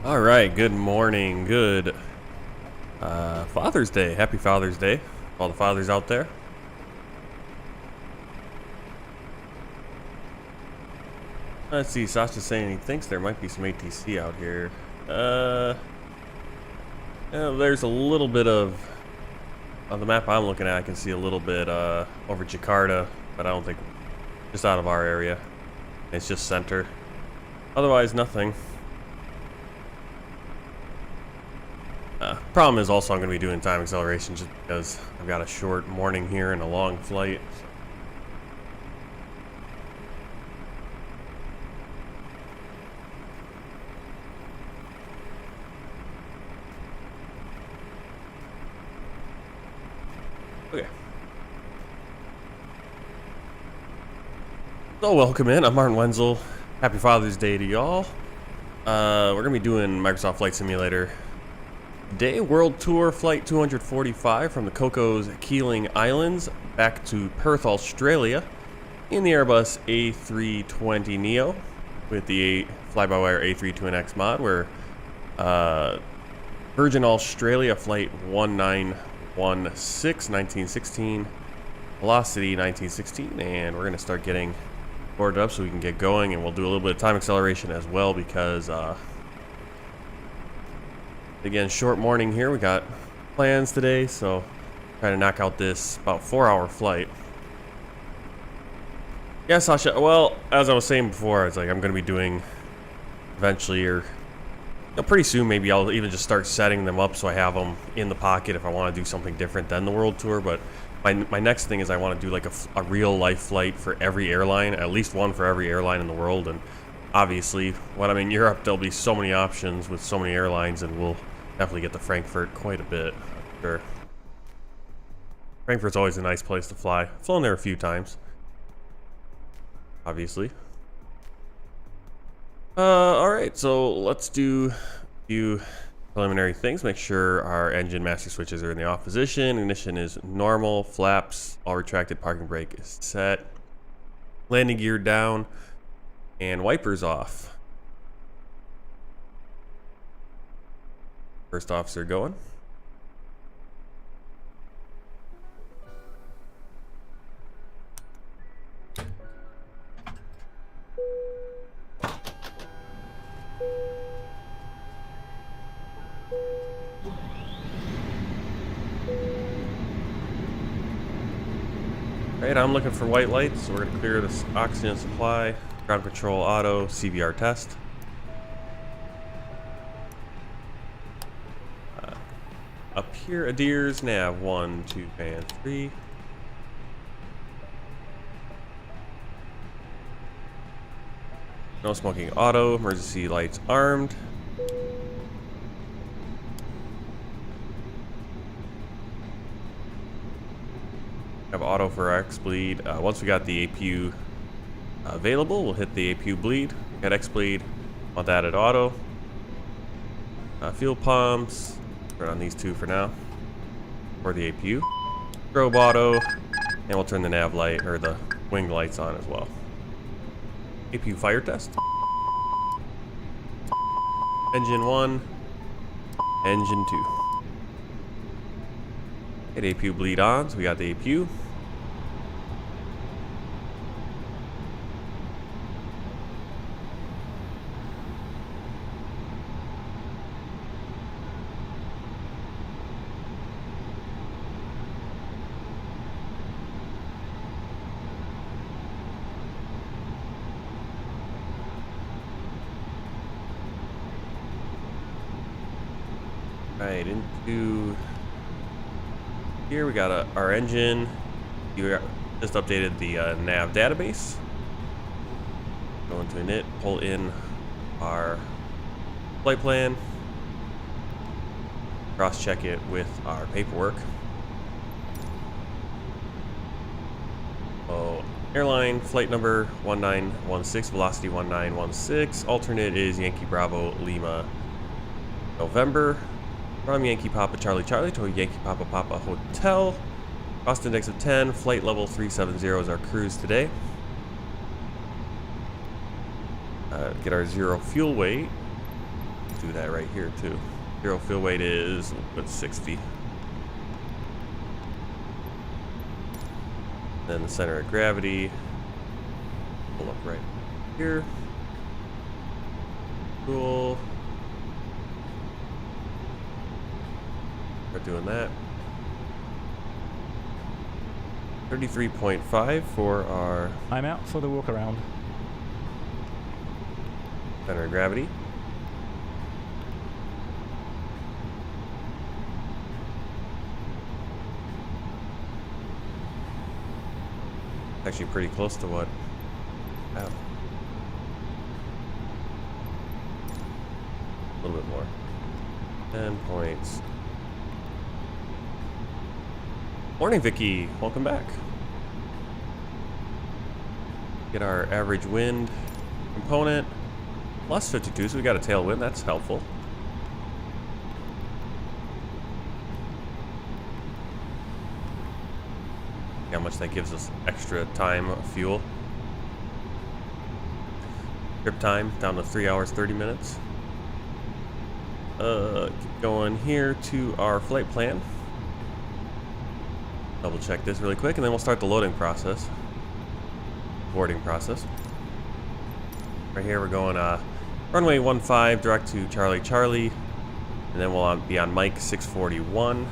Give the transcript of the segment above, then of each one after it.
All right, good morning, good Father's Day. Happy Father's Day, all the fathers out there. Let's see, Sasha's saying he thinks there might be some ATC out here. There's a little bit of, on the map I'm looking at, I can see a little bit over Jakarta, but I don't think, just out of our area. It's just center. Otherwise, nothing. Problem is also I'm going to be doing time acceleration just because I've got a short morning here and a long flight. Okay. So welcome in. I'm Martin Wenzel. Happy Father's Day to y'all. We're going to be doing Microsoft Flight Simulator. Today, World Tour Flight 245 from the Cocos Keeling Islands back to Perth, Australia in the Airbus A320neo with the FlyByWire A20N mod. We're Virgin Australia Flight 1916, 1916, Velocity 1916, and we're going to start getting boarded up so we can get going, and we'll do a little bit of time acceleration as well because again, short morning here. We got plans today, so trying to knock out this about 4-hour flight. Yeah, Sasha. Well, as I was saying before, it's like I'm going to be doing eventually, or pretty soon, maybe I'll even just start setting them up so I have them in the pocket if I want to do something different than the World Tour. But my next thing is I want to do like a real life flight for every airline, at least one for every airline in the world. And obviously, when I'm in Europe, there'll be so many options with so many airlines, and we'll definitely get to Frankfurt quite a bit, I'm sure. Frankfurt's always a nice place to fly. I've flown there a few times, obviously. Alright, so let's do a few preliminary things. Make sure our engine master switches are in the off position. Ignition is normal. Flaps, all retracted. Parking brake is set. Landing gear down. And wipers off. First officer going. Right, I'm looking for white lights, so we're going to clear this oxygen supply. Ground control auto, CVR test. Up here, Adir's nav 1, 2, and 3. No smoking auto, emergency lights armed. Have auto for X bleed. Once we got the APU available, we'll hit the APU bleed. Got X bleed, want that at auto. Fuel pumps. Put on these two for now, for the APU. Strobe auto, and we'll turn the nav light, or the wing lights on as well. APU fire test. Engine 1, engine 2. Hit APU bleed on, so we got the APU. Right, into here we got our engine. You just updated the nav database. Go into init, pull in our flight plan, cross-check it with our paperwork. So airline flight number 1916, velocity 1916. Alternate is Yankee Bravo Lima November. From Yankee Papa Charlie Charlie to Yankee Papa Papa Hotel. Cost index of 10. Flight level 370 is our cruise today. Get our zero fuel weight. do that right here too. Zero field weight is, what's 60. Then the center of gravity, pull up right here. Cool. Start doing that. 33.5 for our... I'm out for the walk around. Center of gravity. Actually pretty close to what... Wow. A little bit more. 10 points. Morning, Vicky. Welcome back. Get our average wind component. Plus 52, so we got a tailwind. That's helpful. How much that gives us extra time of fuel. Trip time down to 3 hours 30 minutes. Keep going here to our flight plan. Double check this really quick, and then we'll start the loading process. Boarding process. Right here we're going runway 15 direct to Charlie Charlie, and then we'll be on Mike 641.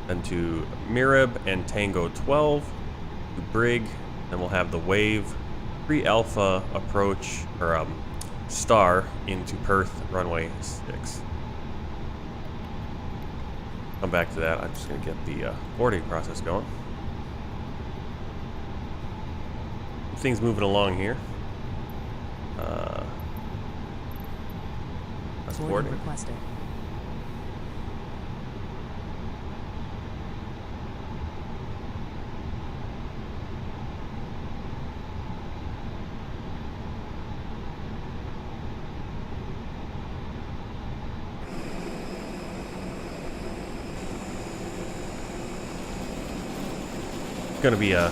Then to Mirab and Tango 12, to Brig, then we'll have the Wave 3 Alpha approach, or star into Perth runway 6. Come back to that. I'm just going to get the boarding process going. Things moving along here. That's boarding. Requested. It's going to be a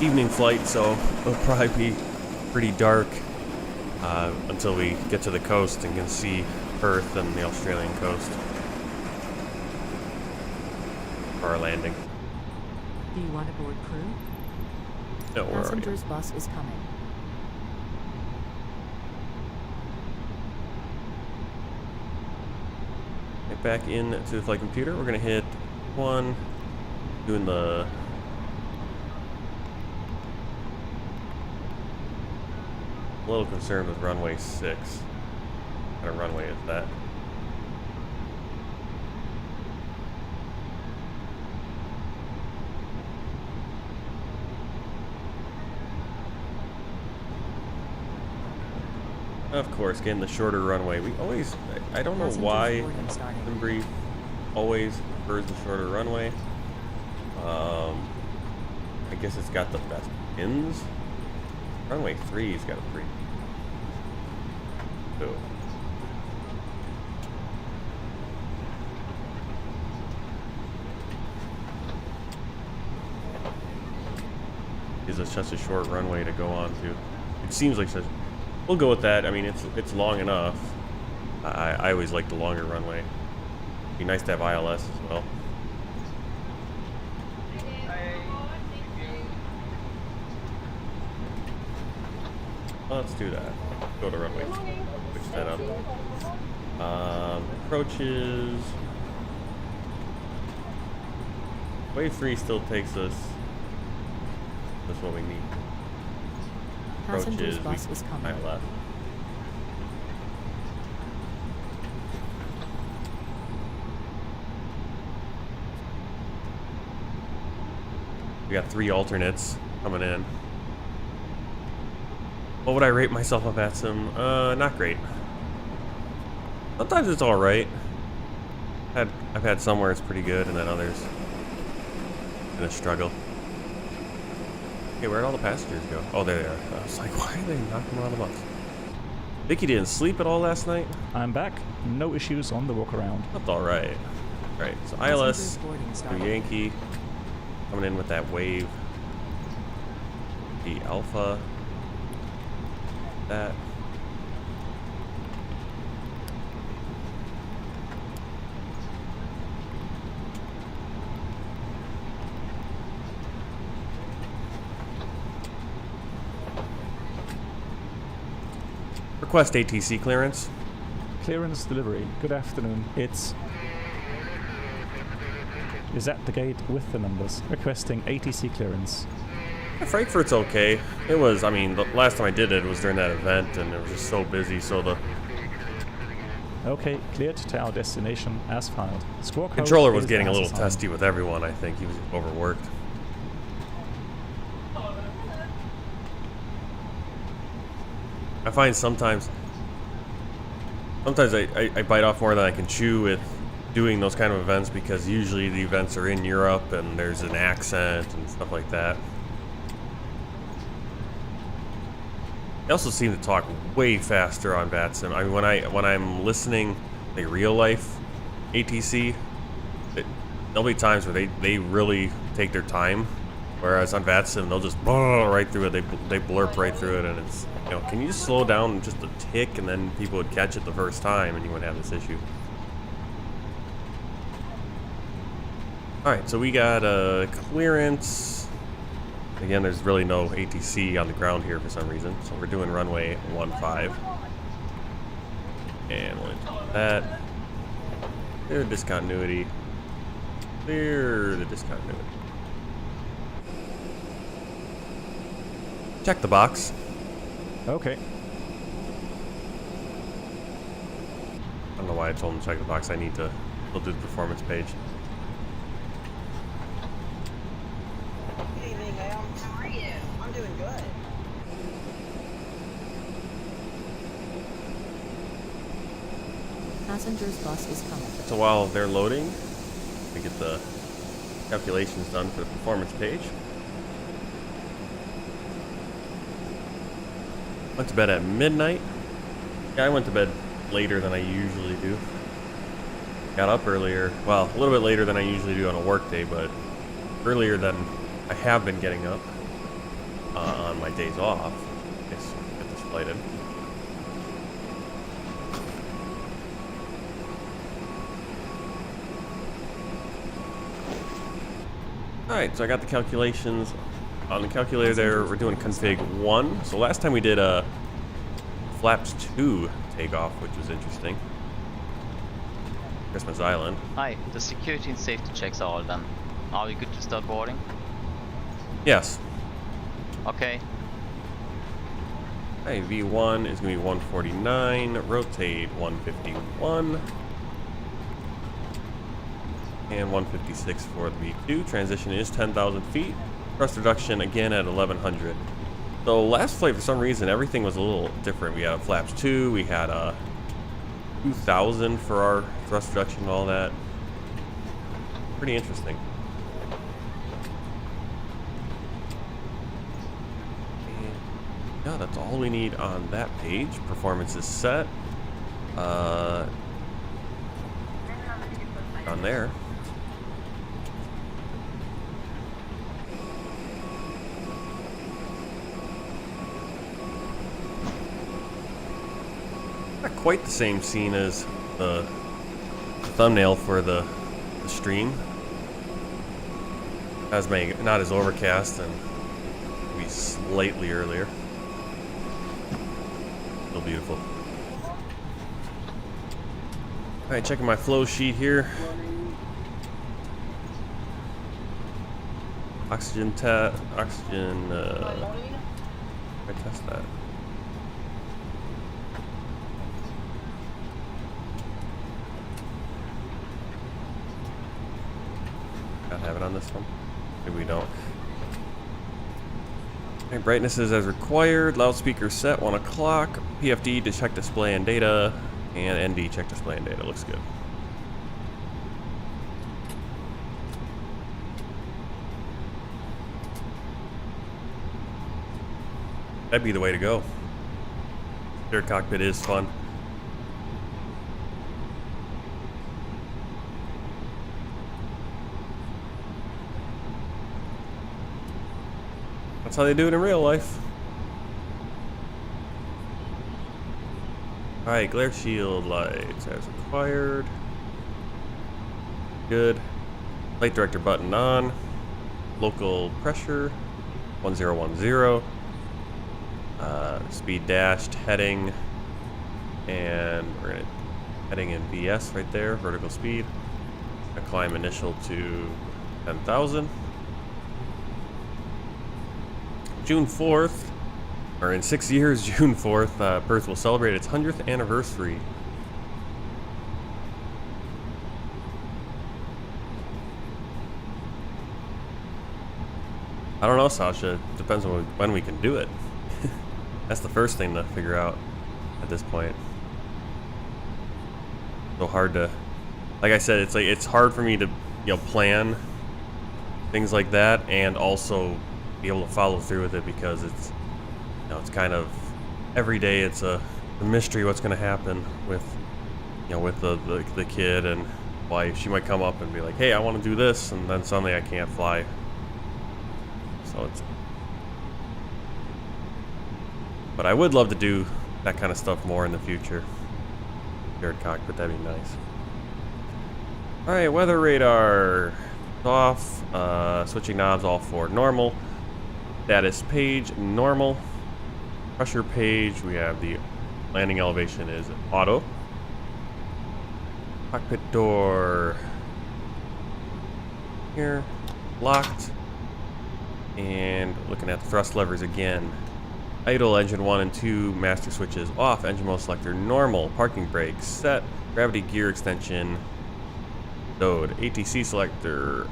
evening flight, so it'll probably be pretty dark until we get to the coast and can see Perth and the Australian coast for our landing. Do you want to board crew? No, where are you? Passengers bus is coming. Get back in to the flight computer. We're going to hit 1, doing the... A little concerned with runway 6. What kind of runway is that? Of course, getting the shorter runway. We always, I don't know why Embry always prefers the shorter runway. I guess it's got the best pins. Runway 3's got a pretty... Cool. Gives us such a short runway to go on to. It seems like such... We'll go with that. I mean, it's long enough. I always like the longer runway. It'd be nice to have ILS as well. Let's do that. Go to runway 2. Switch that up. Approaches. Wave 3 still takes us. That's what we need. Passengers bus is coming. Right left. We got 3 alternates coming in. What would I rate myself up at? Some, not great. Sometimes it's alright. I've had some where it's pretty good, and then others gonna struggle. Okay, where'd all the passengers go? Oh, there they are. I was like, why are they knocking around the bus? Vicky didn't sleep at all last night? I'm back. No issues on the walk around. That's alright. Alright, so ILS through Yankee. Coming in with that wave. The Alpha. That. Request ATC clearance. Clearance delivery. Good afternoon. It's... is at the gate with the numbers. Requesting ATC clearance. Frankfurt's okay. It was, I mean, the last time I did it was during that event, and it was just so busy, so the Okay, cleared to our destination as filed. Score code controller was is getting a as little assigned. testy with everyone, I think. He was overworked. I find sometimes I bite off more than I can chew with doing those kind of events, because usually the events are in Europe and there's an accent and stuff like that. They also seem to talk way faster on VATSIM. I mean, when I'm listening like real life ATC, there'll be times where they really take their time, whereas on VATSIM they'll just right through it. They blurp right through it, and it's, you know, can you just slow down just a tick, and then people would catch it the first time, and you wouldn't have this issue. All right, so we got clearance. Again, there's really no ATC on the ground here for some reason, so we're doing runway 15. And we'll enter that. Clear the discontinuity. Clear the discontinuity. Check the box. Okay. I don't know why I told him to check the box. I need to still do the performance page. Good evening, ma'am. How are you? I'm doing good. Passenger's bus is coming. So while they're loading, we get the calculations done for the performance page. Went to bed at midnight. Yeah, I went to bed later than I usually do. Got up earlier, well, a little bit later than I usually do on a work day, but earlier than I have been getting up on my days off. Let's get this flight in. Alright, so I got the calculations on the calculator there. We're doing config 1. So last time we did a flaps 2 takeoff, which was interesting. Christmas Island. Hi, the security and safety checks are all done. Are we good to start boarding? Yes. Okay. Hey, V1 is going to be 149, rotate 151, and 156 for the V2. Transition is 10,000 feet. Thrust reduction again at 1100. So last flight, for some reason, everything was a little different. We had a flaps 2, we had a 2000 for our thrust reduction and all that. Pretty interesting. Yeah, that's all we need on that page. Performance is set. On there. Not quite the same scene as the thumbnail for the stream. As not as overcast and maybe slightly earlier. Still beautiful. Alright, checking my flow sheet here. Oxygen I test that. Gotta have it on this one. Maybe we don't. Okay, brightness is as required. Loudspeaker set 1 o'clock. PFD to check display and data. And ND check display and data. Looks good. That'd be the way to go. Their cockpit is fun. That's how they do it in real life. Alright, glare shield lights as required. Good. Light director button on. Local pressure 1010. Speed dashed, heading And we're gonna heading in VS right there, vertical speed. Gonna climb initial to 10,000. June 4th, or in 6 years, June 4th, Perth will celebrate its 100th anniversary. I don't know, Sasha. It depends on when we can do it. That's the first thing to figure out at this point. So hard to, like I said, it's hard for me to, plan things like that and also be able to follow through with it because it's, it's kind of every day it's a mystery what's going to happen with, with the kid and wife. She might come up and be like, hey, I want to do this, and then suddenly I can't fly. So it's, but I would love to do that kind of stuff more in the future. Shared cockpit, that'd be nice. All right, weather radar off. Switching knobs all for normal. Status page normal. Pressure page, we have the landing elevation is auto. Cockpit door here locked. And looking at the thrust levers again. Idle, engine 1 and 2, master switches off, engine mode selector normal, parking brake set, gravity gear extension, load, ATC selector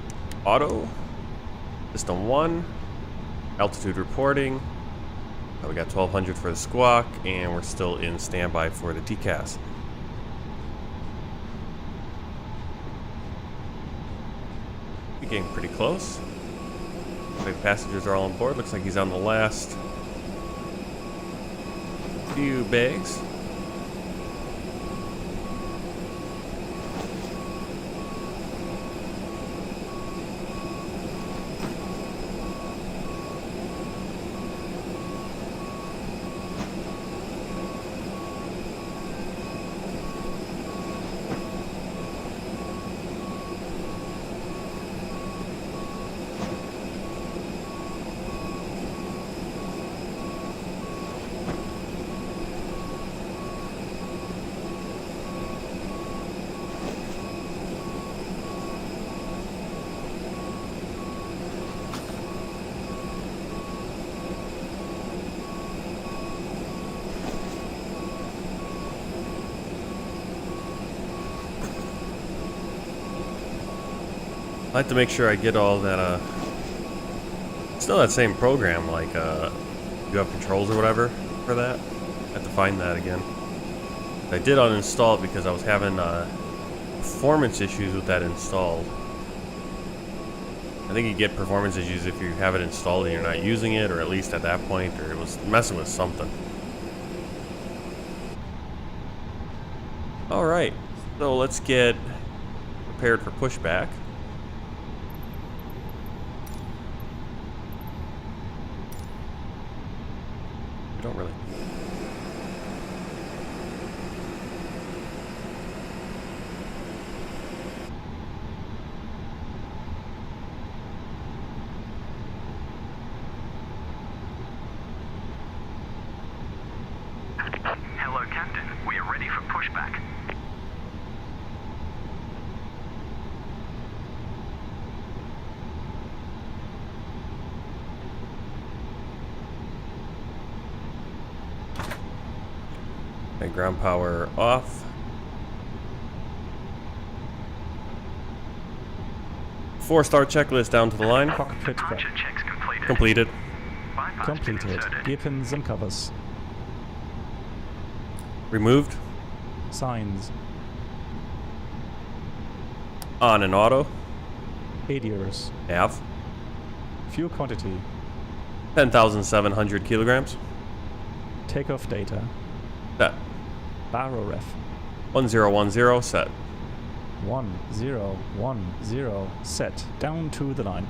auto, system 1, altitude reporting. We got 1200 for the squawk, and we're still in standby for the TCAS. We're getting pretty close. The passengers are all on board. Looks like he's on the last few bags. I like to make sure I get all that, it's still that same program, like, you have controls or whatever for that. I have to find that again. I did uninstall it because I was having, performance issues with that installed. I think you get performance issues if you have it installed and you're not using it, or at least at that point, or it was messing with something. Alright, so let's get prepared for pushback. We don't really. Hello, Captain. We are ready for pushback. Okay, ground power off. 4-star checklist down to the line. Cockpit prep. Departure checks completed. Completed. Bypass pin Completed. inserted. Gear pins and covers. Removed. Signs. On and auto. ADIRs. Nav. Fuel quantity. 10,700 kilograms. Takeoff data. Set. Baro ref. 1010 set. 1010 set. Down to the line.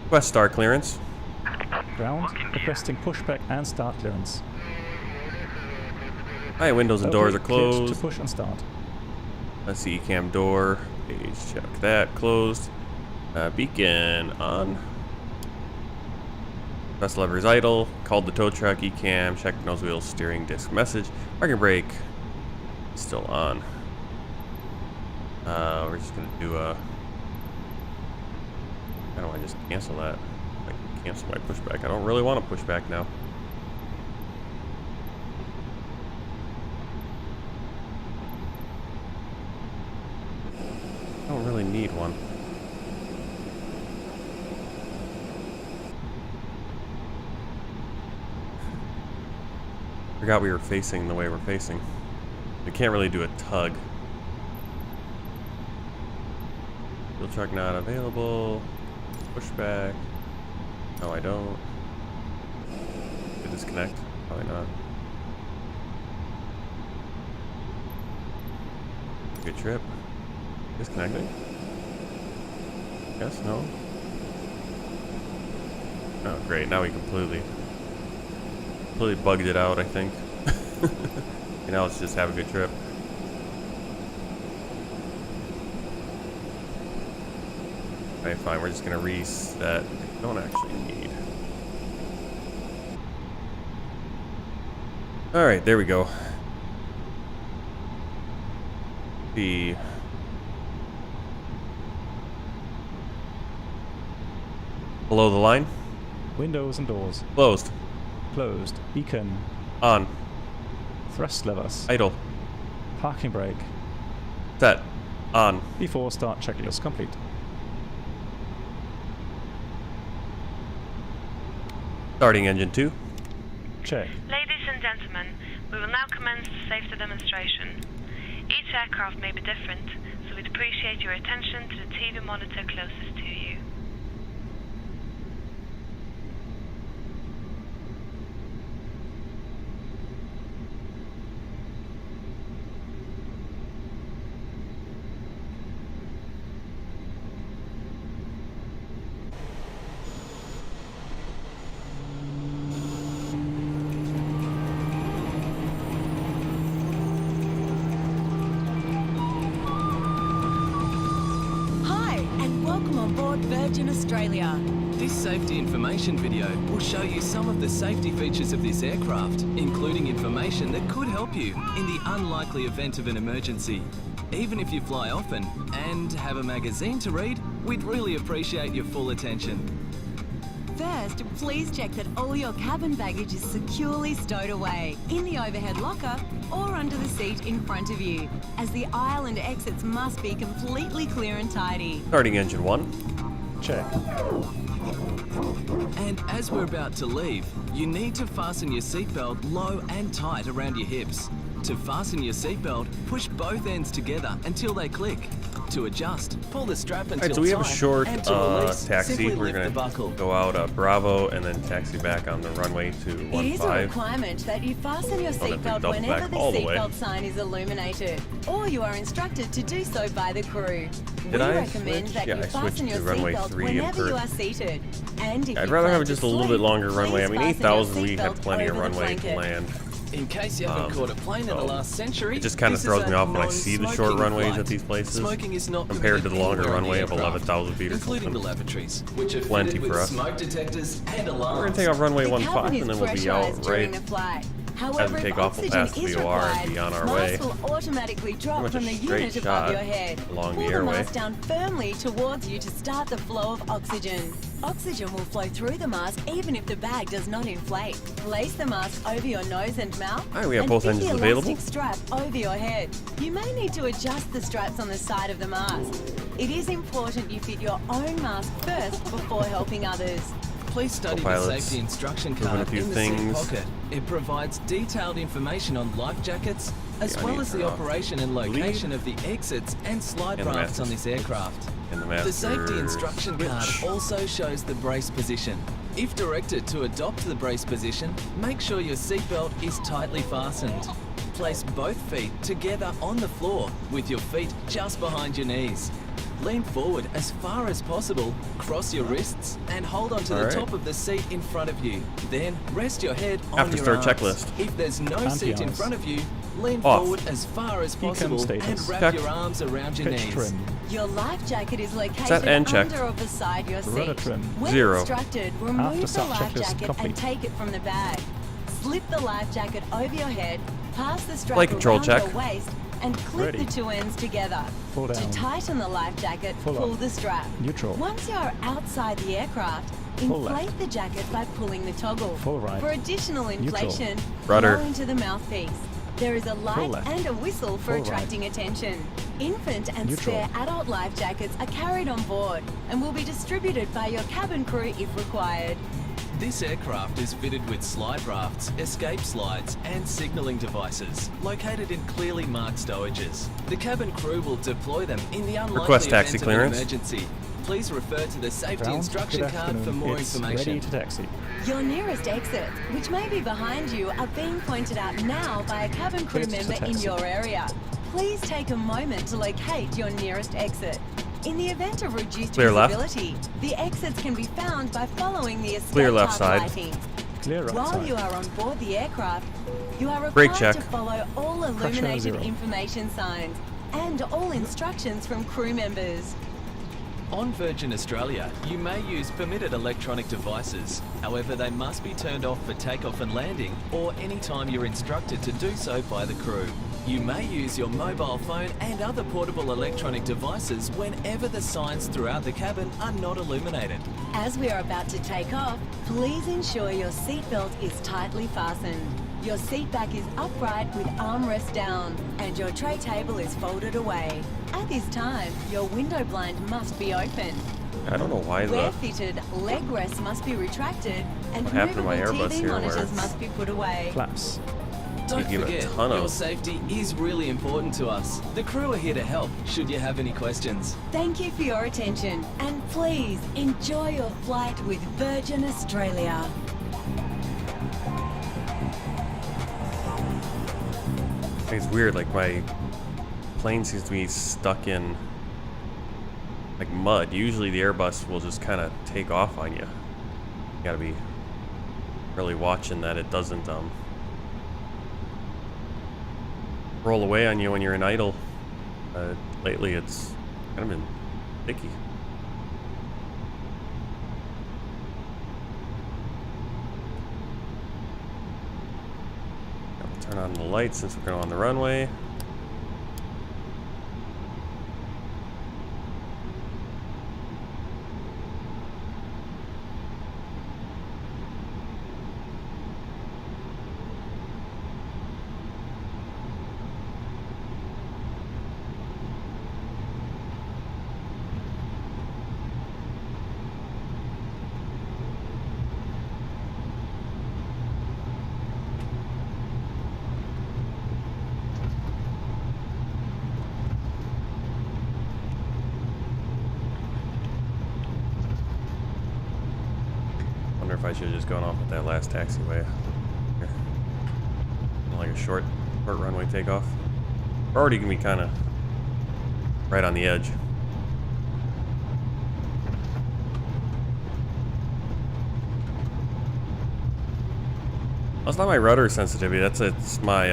Request star clearance. Ground. Lock in gear. Requesting pushback and start clearance. Alright, windows and doors are Okay, cleared closed. to push and start. Let's see, cam door. Page check that. Closed. Beacon on. Best lever is idle. Called the tow truck, E-cam, checked nose wheel, steering disc message. Parking brake still on. We're just gonna do a. How do I just cancel that? I can cancel my pushback. I don't really want to push back now. I don't really need one. Forgot we were facing the way we're facing. We can't really do a tug. Fuel truck not available. Pushback. No, I don't. Did disconnect? Probably not. Good trip. Disconnecting? Yes, no? Oh, great. Now we completely bugged it out, I think. And now let's just have a good trip. Okay, fine. We're just gonna reset. I don't actually need. Alright, there we go. The below the line. Windows and doors. Closed. Closed. Beacon. On. Thrust levers. Idle. Parking brake. Set. On. Before start checklist complete. Starting engine 2. Check. Ladies and gentlemen, we will now commence the safety demonstration. Each aircraft may be different, so we'd appreciate your attention to the TV monitor closest to you. Virgin Australia. This safety information video will show you some of the safety features of this aircraft, including information that could help you in the unlikely event of an emergency. Even if you fly often and have a magazine to read, we'd really appreciate your full attention. First, please check that all your cabin baggage is securely stowed away in the overhead locker or under the seat in front of you, as the aisle and exits must be completely clear and tidy. Starting engine 1. Check. And as we're about to leave, you need to fasten your seatbelt low and tight around your hips. To fasten your seatbelt, push both ends together until they click. To adjust, pull the strap until Alright, so we have a tight, short and to release, taxi. simply We're lift the going buckle. to go out Bravo and then taxi back on the runway to 15. It is a requirement that you fasten your Don't have to seatbelt double whenever back the all the way. seatbelt sign is illuminated, or you are instructed to do so by the crew. Did I recommend switch? that Yeah, you I fasten switched your to runway seatbelt 3 in whenever you Perth. are seated. And if I'd you rather plan have to just a little sleep, bit longer runway. I mean, please fasten your 8,000 we had seatbelt plenty of over the runway to blanket. land. In case you haven't caught a plane in the last century, It just kind of this throws is me a off when I see the short non-smoking runways flight. at these places Smoking is not compared to the longer permitted runway of anywhere on the 11,000 feet or including the something. lavatories, which are Plenty fitted for with us. smoke detectors and We're alarms. going to take off runway The 15 cabin and is then we'll be pressurized out during right the flight. as However, we if take off. We'll pass oxygen the is OR and required, be on our way. mask will automatically drop Pretty from much the a straight unit shot above your head. along Pull the the airway. mask down firmly towards you to start the flow of oxygen. Oxygen will flow through the mask even if the bag does not inflate. Place the mask over your nose and mouth. Alright, we have and both fit engines the available. elastic strap over your head. You may need to adjust the straps on the side of the mask. It is important you fit your own mask first before helping others. Please study the Co-pilots safety instruction moving card a few in the things. seat pocket. It provides detailed information on life jackets, as Yeah, I well need as to the turn off operation and location of the exits and slide And the rafts on masters. this aircraft. And the The master safety instruction card switch. also shows the brace position. If directed to adopt the brace position, make sure your seatbelt is tightly fastened. Place both feet together on the floor with your feet just behind your knees. Lean forward as far as possible, cross your wrists, and hold onto the Alright. top of the seat in front of you. Then rest your head on After your start arms. checklist. If there's no seat in Anti-arms. front of you, Lean Off. forward as far as possible and status. wrap Check. your arms around your Pitch knees. trim. Your life jacket is located Set and checked. under or beside your Rudder seat. trim. When 0. instructed, remove After the sub life checklist jacket complete. and take it from the bag. Slip the life jacket over your head, pass the strap Flight control around check. your waist, and clip Ready. the two ends together. Full To down. tighten the life jacket, Full pull up. the strap. Neutral. Once you are outside the aircraft, Full inflate left. the jacket by pulling the toggle. Full right. For additional inflation, Rudder. blow into the mouthpiece. There is a light left. and a whistle for Full right. attracting attention. Infant and Neutral. spare adult life jackets are carried on board and will be distributed by your cabin crew if required. This aircraft is fitted with slide rafts, escape slides and signalling devices located in clearly marked stowages. The cabin crew will deploy them in the unlikely Request event taxi of clearance. an emergency. Please refer to the safety Ground, instruction good card for afternoon. more It's information. ready to taxi. Your nearest exits, which may be behind you, are being pointed out now by a cabin crew Cleared to member in taxi. your area. Please take a moment to locate your nearest exit. In the event of reduced Clear left. visibility, the exits can be found by following the escape Clear left path side. lighting. Clear right While side. you are on board the aircraft, you are Brake required check. to follow all Pressure illuminated 0. information signs and all instructions from crew members. On Virgin Australia, you may use permitted electronic devices. However, they must be turned off for takeoff and landing or any time you're instructed to do so by the crew. You may use your mobile phone and other portable electronic devices whenever the signs throughout the cabin are not illuminated. As we are about to take off, please ensure your seatbelt is tightly fastened. Your seat back is upright with armrest down and your tray table is folded away. At this time, your window blind must be open. I don't know why Where the... fitted, leg rests must be retracted and What happened to my movable Airbus TV here where monitors it's- must be put away. Flaps. Don't give a forget, ton of- your safety is really important to us. The crew are here to help should you have any questions. Thank you for your attention and please enjoy your flight with Virgin Australia. It's weird, like my plane seems to be stuck in like mud. Usually the Airbus will just kind of take off on you. You gotta be really watching that it doesn't roll away on you when you're in idle. Lately it's kind of been sticky. Turn on the lights since we're going on the runway. Wonder if I should have just gone off with that last taxiway. Here. Like a short runway takeoff. We're already gonna be kind of right on the edge. That's not my rudder sensitivity. It's my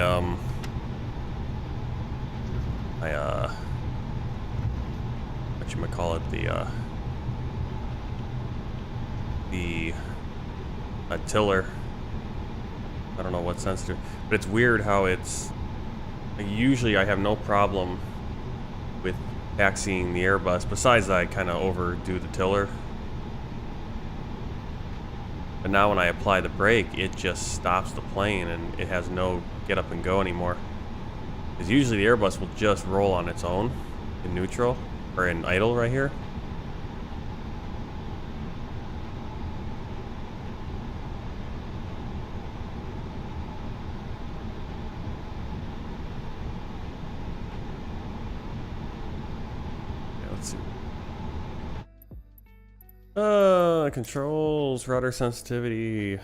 whatchamacallit, the tiller. I don't know what's sensitive, but it's weird how it's like, usually I have no problem with taxiing the Airbus, besides that I kind of overdo the tiller. But now when I apply the brake, it just stops the plane and it has no get up and go anymore. Because usually the Airbus will just roll on its own in neutral or in idle right here. Yeah, let's see. Controls, rudder sensitivity.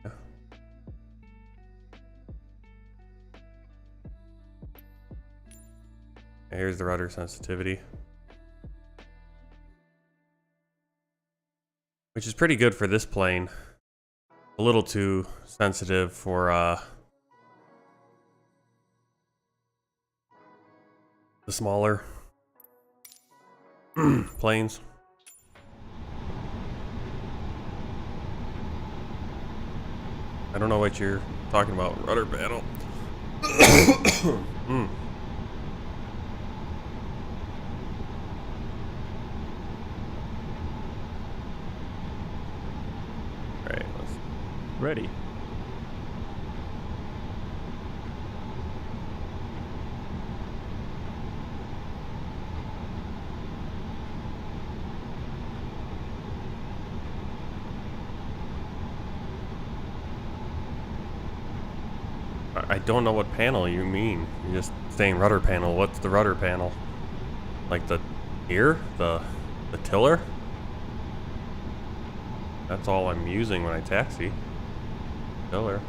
Yeah. Here's the rudder sensitivity, which is pretty good for this plane. a little too sensitive for the smaller planes. I don't know what you're talking about. Rudder panel. Alright, let's... Ready. I don't know what panel you mean. You're just saying rudder panel. What's the rudder panel? Like the here? The tiller? That's all I'm using when I taxi. Tiller.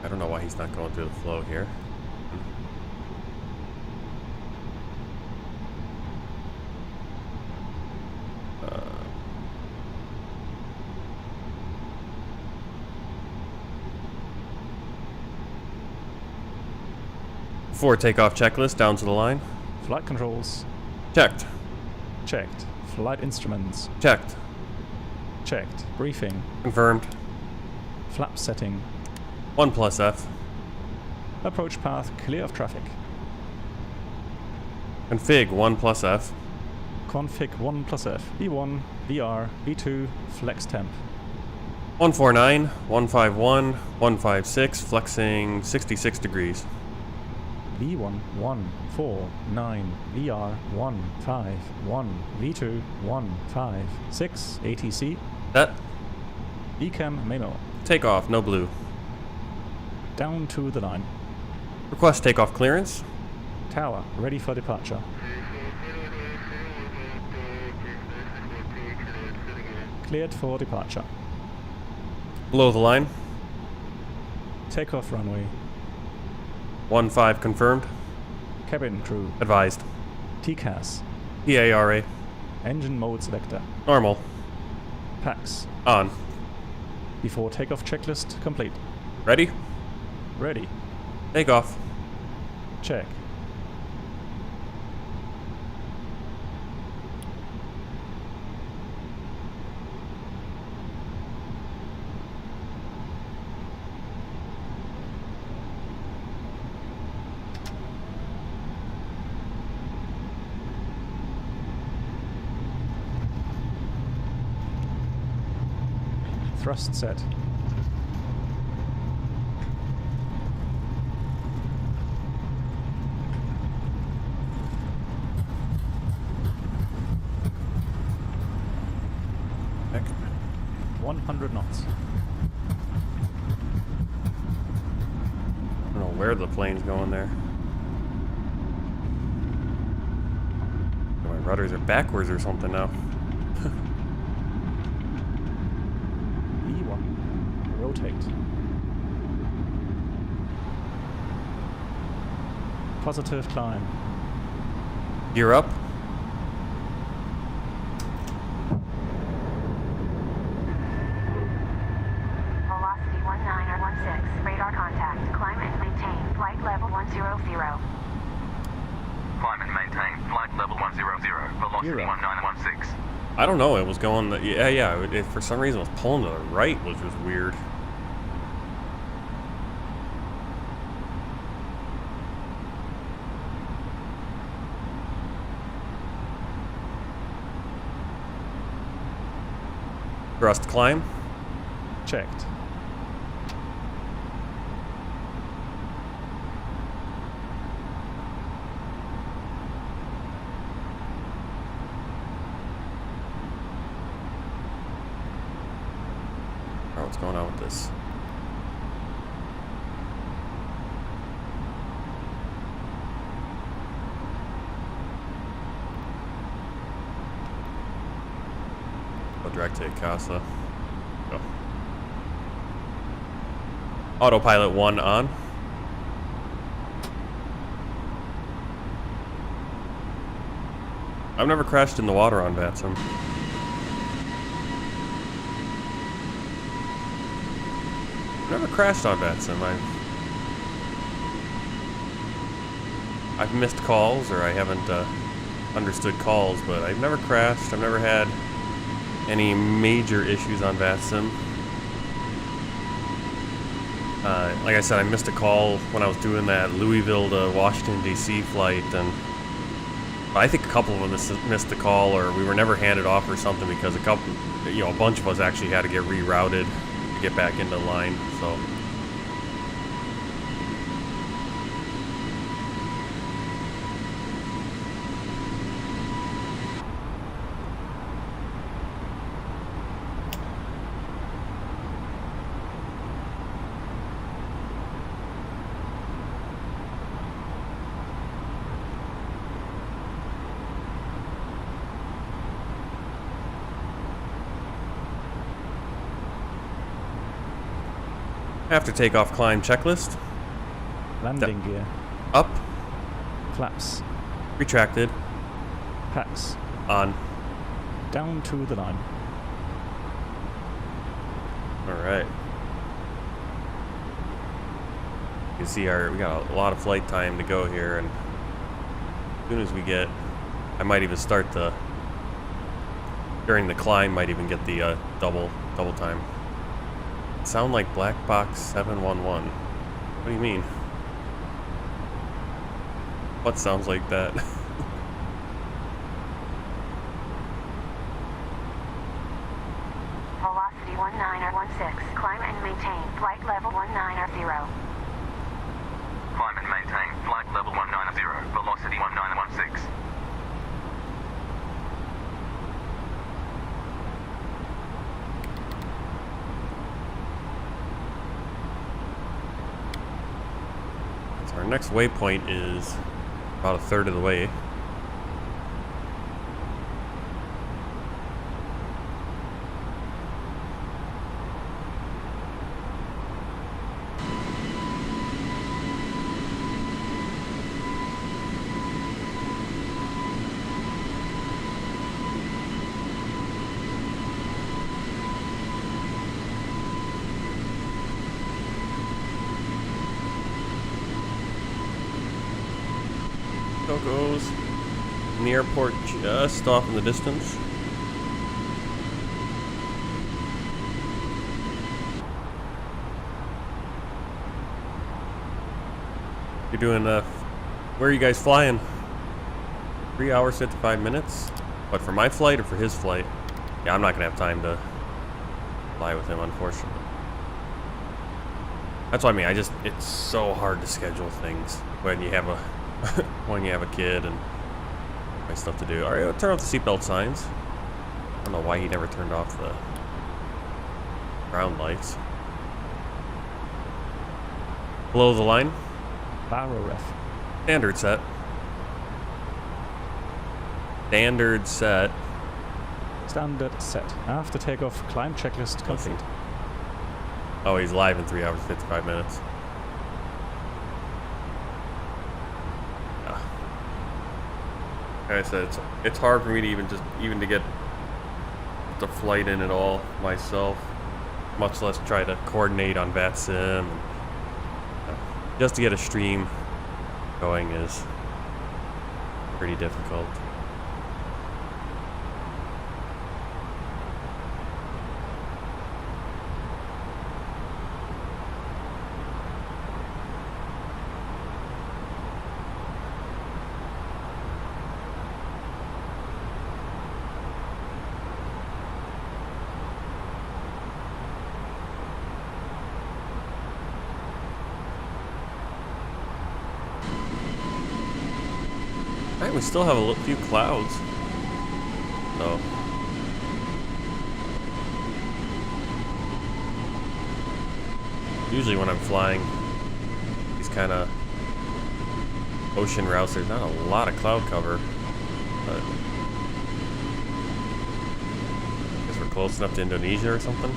I don't know why he's not going through the flow here. 4 takeoff checklist down to the line. Flight controls. Checked. Checked. Flight instruments. Checked. Checked. Briefing. Confirmed. Flap setting. 1+F. Approach path clear of traffic. Config 1+F. Config 1+F. V1, VR, V2, flex temp. 149, 151, 156, flexing 66 degrees. V1, 1, 4, 9, VR, 1, 5, 1, V2, 1, 5, 6, ATC. Set. Ecam memo. Takeoff, no blue. Down to the line. Request takeoff clearance. Tower, ready for departure. Cleared for departure. Below the line. Takeoff runway. 15 confirmed. Cabin crew. Advised. TCAS. PARA. Engine mode selector. Normal. PAX. On. Before takeoff checklist complete. Ready? Ready. Takeoff. Check. Thrust set. Back. 100 knots. I don't know where the plane's going there. My rudders are backwards or something now. E1. Rotate. Positive climb. Gear up. Velocity 19 or 16. Radar contact. Climb and maintain. Flight level 100. Climb and maintain. Flight level 100. Velocity 1916. I don't know. It was going. Yeah. It, for some reason, it was pulling to the right, which was weird. Thrust climb. Checked. Oh, what's going on with this? Go direct to Casa. Go. Autopilot 1 on. I've never crashed in the water on VATSIM. I've never crashed on VATSIM. I've missed calls, or I haven't understood calls, but I've never crashed. I've never had any major issues on VATSIM. Like I said, I missed a call when I was doing that Louisville to Washington D.C. flight, and I think a couple of us missed the call, or we were never handed off or something, because a bunch of us actually had to get rerouted to get back into line. So. After takeoff climb checklist. Landing gear. Up. Flaps. Retracted. Packs. On. Down to the line. Alright. You can see we got a lot of flight time to go here, and as soon as we get, I might even start during the climb, might even get the double time. Sound like Black Box 711. What do you mean? What sounds like that? Velocity 1916. Climb and maintain flight level 190. Climb and maintain flight level 190. Velocity 1916. Our next waypoint is about a third of the way. Cocos in the airport, just off in the distance. You're doing where are you guys flying? 3 hours 55 minutes. What, for my flight or for his flight? Yeah, I'm not gonna have time to fly with him, unfortunately. That's what I mean. It's so hard to schedule things when you have a when you have a kid and stuff to do. Alright, I'll turn off the seatbelt signs. I don't know why he never turned off the ground lights. Below the line. Barrow ref. Standard set. Standard set. Standard set. After takeoff, climb checklist complete. Oh, he's live in 3 hours 55 minutes. Like I said, it's hard for me to even to get the flight in at all myself, much less try to coordinate on VATSIM. Just to get a stream going is pretty difficult. Alright, we still have a few clouds. So. Usually when I'm flying these kind of ocean routes, there's not a lot of cloud cover. But I guess we're close enough to Indonesia or something.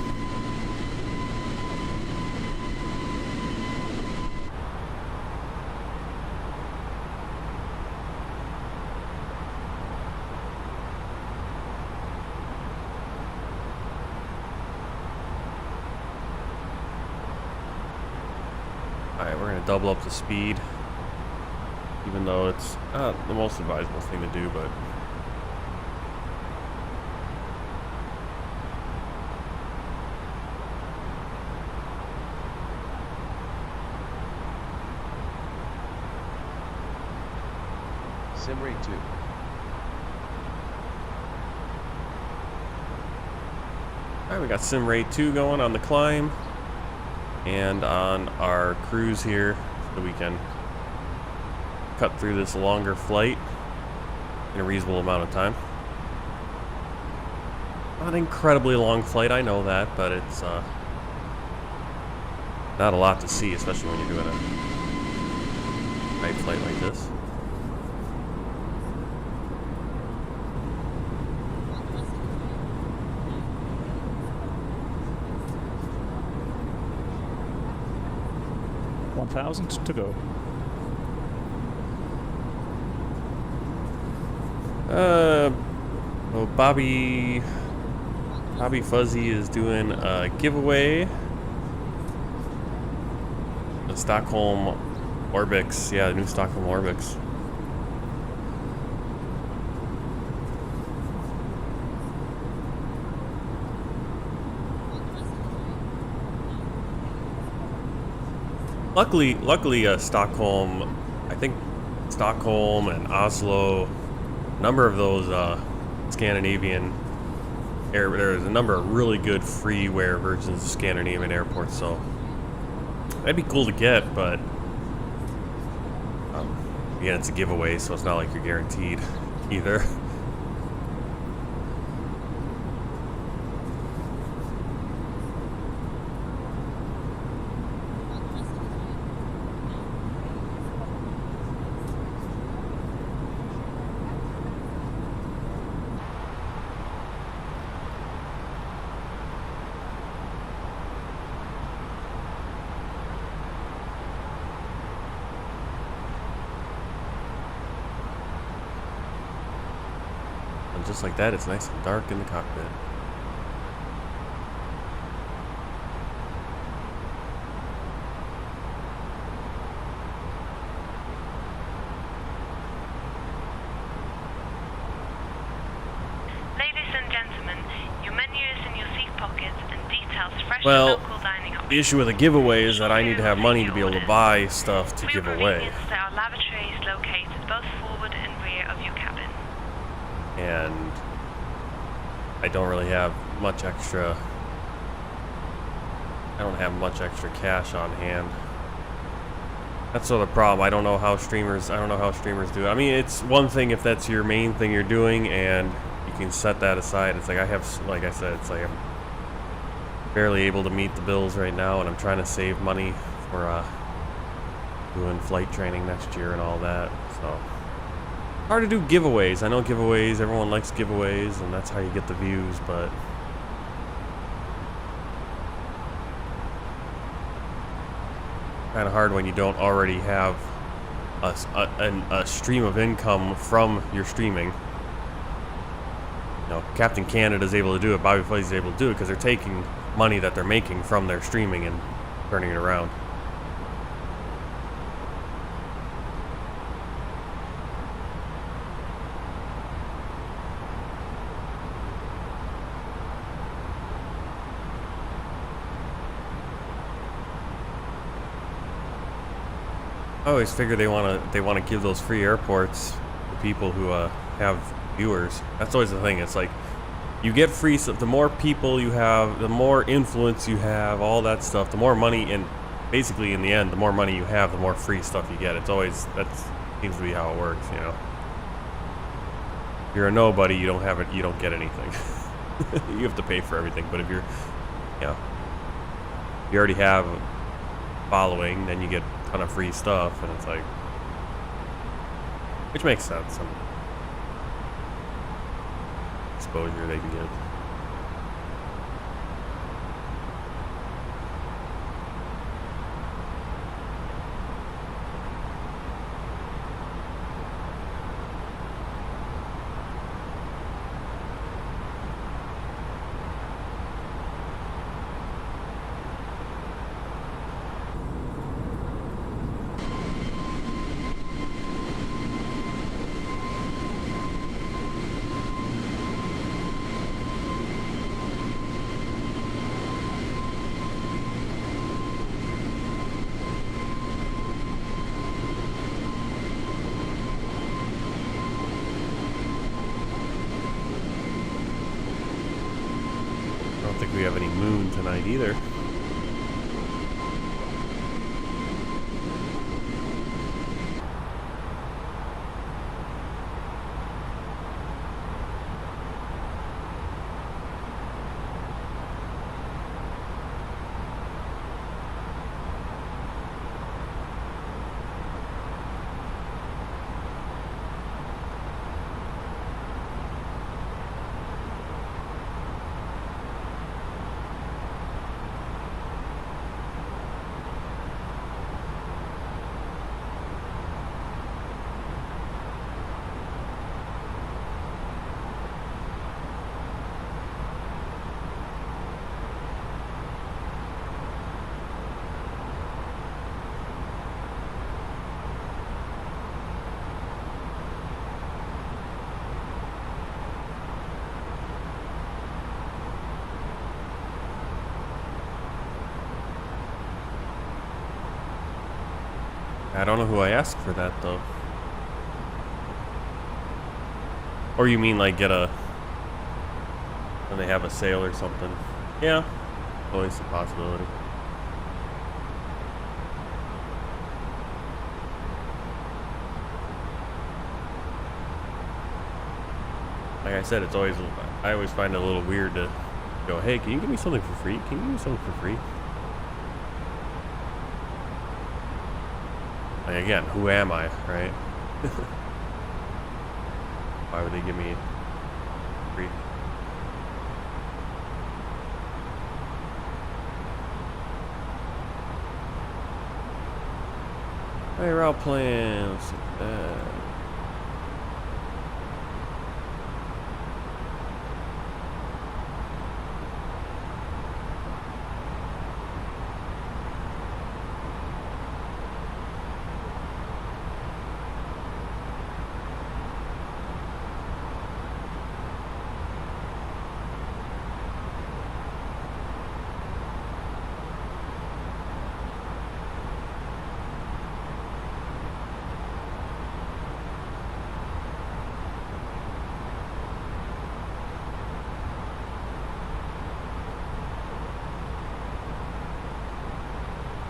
we're gonna double up the speed, even though it's not the most advisable thing to do, but Sim rate 2. Alright, we got sim rate 2 going on the climb and on our cruise here so that we can cut through this longer flight in a reasonable amount of time. Not an incredibly long flight, I know that, but it's not a lot to see, especially when you're doing a night flight like this. To go. Well, Bobby Fuzzy is doing a giveaway. The Stockholm Orbix, yeah, the new Stockholm Orbix. Luckily, Stockholm, I think Stockholm and Oslo, a number of those Scandinavian there's a number of really good freeware versions of Scandinavian airports, so that'd be cool to get, but again, it's a giveaway, so it's not like you're guaranteed either. Just like that, it's nice and dark in the cockpit. Ladies and gentlemen, your menu is in your seat pockets and details fresh Well, local dining options. the issue with a giveaway is that I need to have money to be able to buy stuff to give away. There are lavatories located both forward and rear of your cabin. And I don't really have much extra. I don't have much extra cash on hand. That's sort of the problem. I don't know how streamers do it. I mean, it's one thing if that's your main thing you're doing and you can set that aside. It's like like I said, it's like I'm barely able to meet the bills right now, and I'm trying to save money for doing flight training next year and all that. So hard to do giveaways. I know giveaways, everyone likes giveaways, and that's how you get the views, but kind of hard when you don't already have a stream of income from your streaming. You know, Captain Canada's able to do it, Bobby Fuzzy's able to do it because they're taking money that they're making from their streaming and turning it around. I always figure they want to give those free airports to people who have viewers. That's always the thing. It's like you get free stuff. The more people you have, the more influence you have, all that stuff. The more money, and basically in the end, the more money you have, the more free stuff you get. It's always that seems to be how it works. You know, if you're a nobody, you don't have it. You don't get anything. You have to pay for everything. But if you're, you know, you already have a following, then you get ton of free stuff, and it's like, which makes sense. Some exposure they can get. think we have any moon tonight either. I don't know who I asked for that though. Or you mean like get a, when they have a sale or something? Yeah, always a possibility. Like I said, it's always, I always find it a little weird to go, hey, can you give me something for free? Can you give me something for free? Like, again, who am I, right? Why would they give me free? Hey, route plans.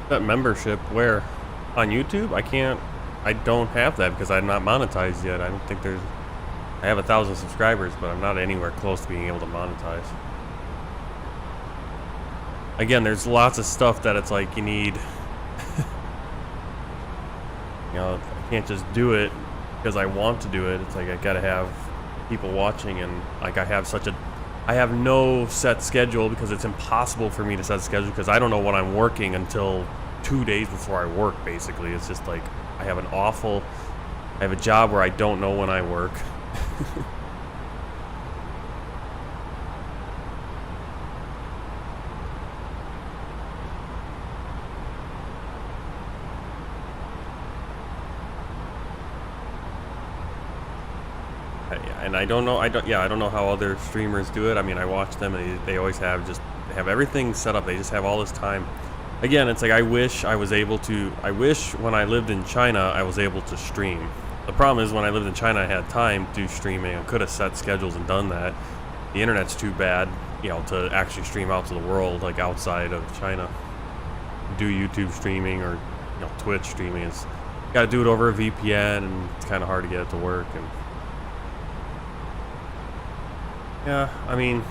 That membership where on YouTube I don't have that because I'm not monetized yet. I don't think there's, I have 1,000 subscribers, but I'm not anywhere close to being able to monetize. Again, there's lots of stuff that it's like you need, you know, I can't just do it because I want to do it. It's like I gotta have people watching, and like I have no set schedule because it's impossible for me to set a schedule because I don't know when I'm working until 2 days before I work, basically. It's just like I have a job where I don't know when I work. And I don't know how other streamers do it. I mean, I watch them and they always have everything set up. They just have all this time. Again, it's like I wish when I lived in China I was able to stream. The problem is when I lived in China I had time to do streaming. I could have set schedules and done that. The internet's too bad, you know, to actually stream out to the world, like outside of China. Do YouTube streaming or, you know, Twitch streaming. You gotta do it over a VPN, and it's kind of hard to get it to work. And yeah, I mean,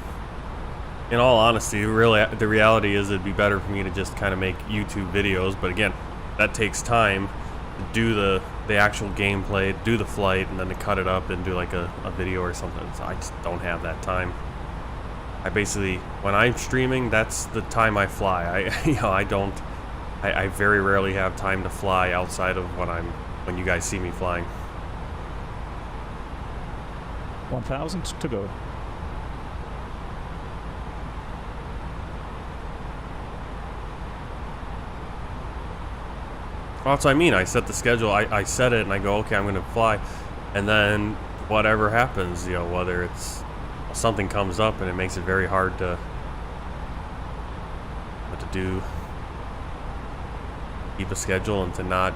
in all honesty, really, the reality is it'd be better for me to just kind of make YouTube videos. But again, that takes time to do the actual gameplay, do the flight, and then to cut it up and do like a video or something. So I just don't have that time. I basically, when I'm streaming, that's the time I fly. I very rarely have time to fly outside of when you guys see me flying. 1,000 to go. Well, that's what I mean. I set the schedule. I set it and I go, okay, I'm going to fly. And then whatever happens, you know, whether it's something comes up and it makes it very hard to keep a schedule and to not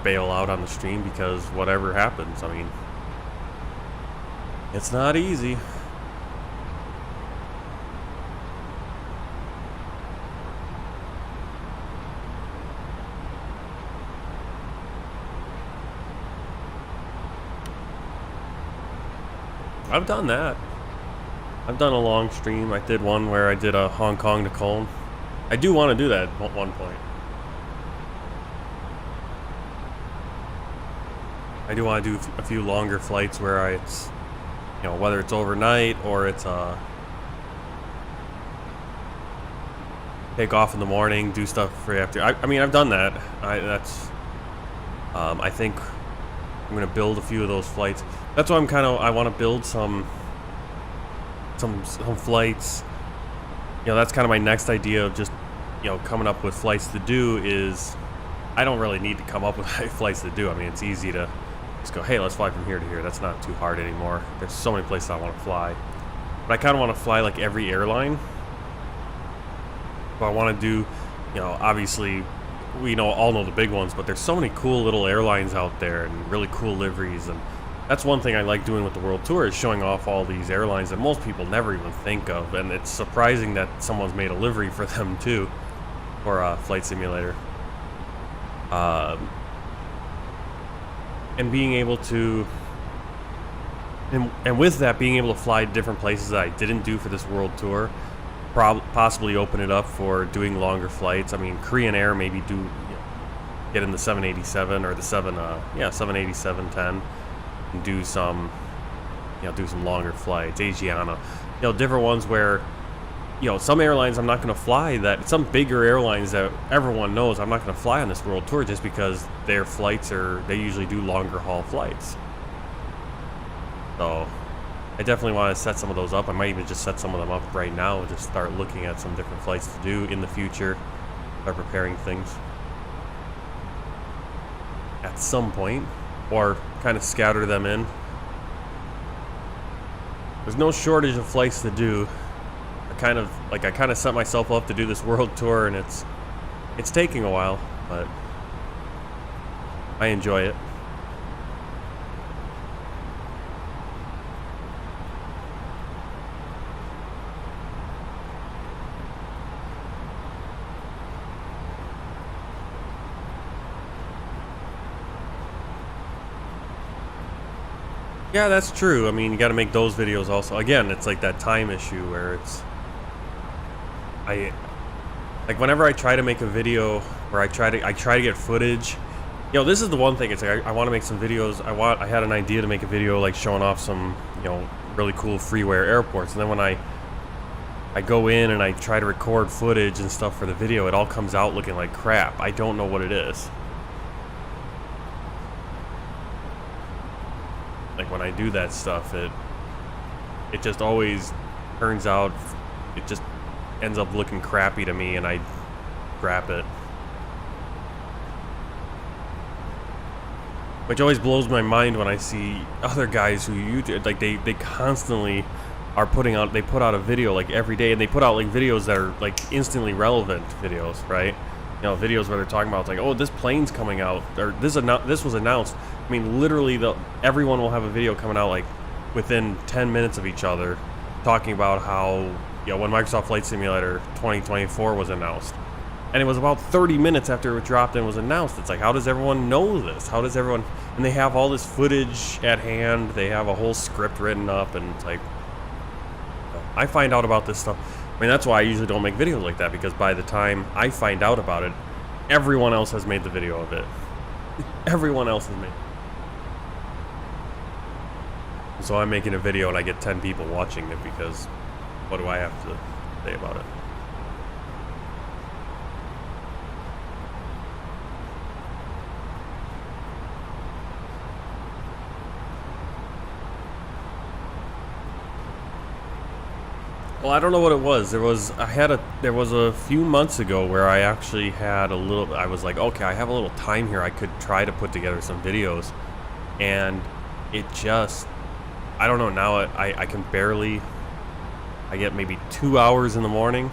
bail out on the stream because whatever happens. I mean, it's not easy. I've done that. I've done a long stream. I did one where I did a Hong Kong to Cologne. I do want to do that at one point. I do want to do a few longer flights where it's, you know, whether it's overnight or it's take off in the morning, do stuff for after. I mean, I've done that. I think I'm gonna build a few of those flights. That's why I want to build some flights. You know, that's kind of my next idea of just, you know, coming up with flights to do. Is I don't really need to come up with flights to do. I mean, it's easy to just go, hey, let's fly from here to here. That's not too hard anymore. There's so many places I want to fly, but I kind of want to fly like every airline. So I want to do, you know, obviously we all know the big ones, but there's so many cool little airlines out there and really cool liveries, and that's one thing I like doing with the World Tour, is showing off all these airlines that most people never even think of, and it's surprising that someone's made a livery for them too, for a flight simulator. And being able to, and with that, being able to fly different places that I didn't do for this World Tour, possibly open it up for doing longer flights. I mean, Korean Air maybe do, you know, get in the 787 or the 787-10 and do some, you know, do some longer flights. Asiana, you know, different ones where, you know, some airlines I'm not going to fly, that some bigger airlines that everyone knows I'm not going to fly on this World Tour just because their flights they usually do longer haul flights. So I definitely want to set some of those up. I might even just set some of them up right now and just start looking at some different flights to do in the future. Start preparing things at some point, or kind of scatter them in. There's no shortage of flights to do. I kind of set myself up to do this World Tour, and it's taking a while, but I enjoy it. Yeah, that's true. I mean, you got to make those videos also. Again, it's like that time issue where it's, like whenever I try to make a video where I try to get footage. You know, this is the one thing. It's like I want to make some videos. I had an idea to make a video like showing off some, you know, really cool freeware airports, and then when I go in and I try to record footage and stuff for the video, it all comes out looking like crap. I don't know what it is. Like when I do that stuff, it just always turns out, it just ends up looking crappy to me, and I scrap it. Which always blows my mind when I see other guys who like they constantly are put out a video like every day, and they put out like videos that are like instantly relevant videos, right? You know, videos where they're talking about, like, oh, this plane's coming out, or this was announced. I mean, literally, everyone will have a video coming out like within 10 minutes of each other, talking about how, you know, when Microsoft Flight Simulator 2024 was announced, and it was about 30 minutes after it dropped and was announced. It's like, how does everyone know this? How does everyone? And they have all this footage at hand. They have a whole script written up, and it's like, I find out about this stuff. I mean, that's why I usually don't make videos like that, because by the time I find out about it, everyone else has made the video of it. Everyone else has made it. So I'm making a video and I get 10 people watching it, because what do I have to say about it? Well, I don't know what it was. There was a few months ago where I actually had I was like, okay, I have a little time here. I could try to put together some videos, and it just, I don't know, now I can barely, I get maybe 2 hours in the morning.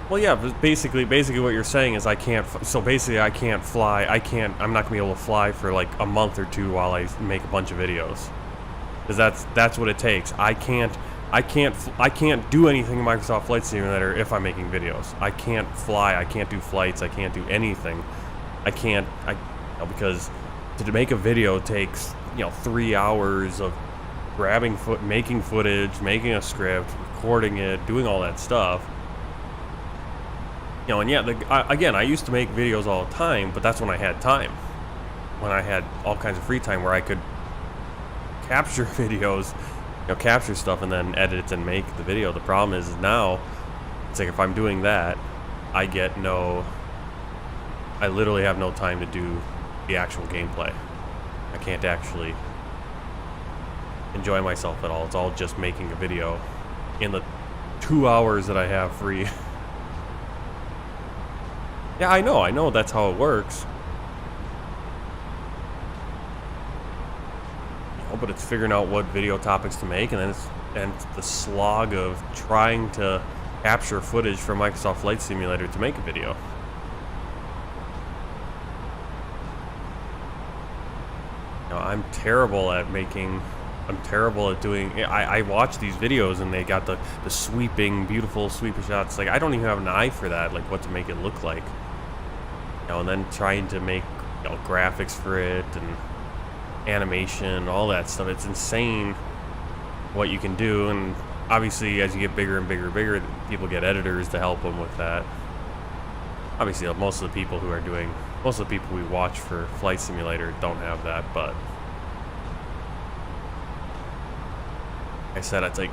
Well, yeah, but basically what you're saying is I can't fly. I'm not gonna be able to fly for like a month or two while I make a bunch of videos, because that's what it takes. I can't I can't do anything in Microsoft Flight Simulator if I'm making videos. I can't fly, I can't do flights, I can't do anything. Because to make a video takes, 3 hours of making footage, making a script, recording it, doing all that stuff. And yeah, again, I used to make videos all the time, but that's when I had time. When I had all kinds of free time where I could capture videos, capture stuff and then edit it and make the video. The problem is now, it's like if I'm doing that, I literally have no time to do the actual gameplay. I can't actually enjoy myself at all. It's all just making a video in the 2 hours that I have free. Yeah, I know that's how it works. But it's figuring out what video topics to make, and then it's the slog of trying to capture footage from Microsoft Flight Simulator to make a video. I'm terrible at doing. I watch these videos and they got the sweeping, beautiful sweeper shots. Like I don't even have an eye for that. Like what to make it look like. And then trying to make graphics for it and animation, all that stuff. It's insane what you can do, and obviously as you get bigger and bigger, people get editors to help them with that. Obviously most of the people we watch for Flight Simulator don't have that, but like I said, it's like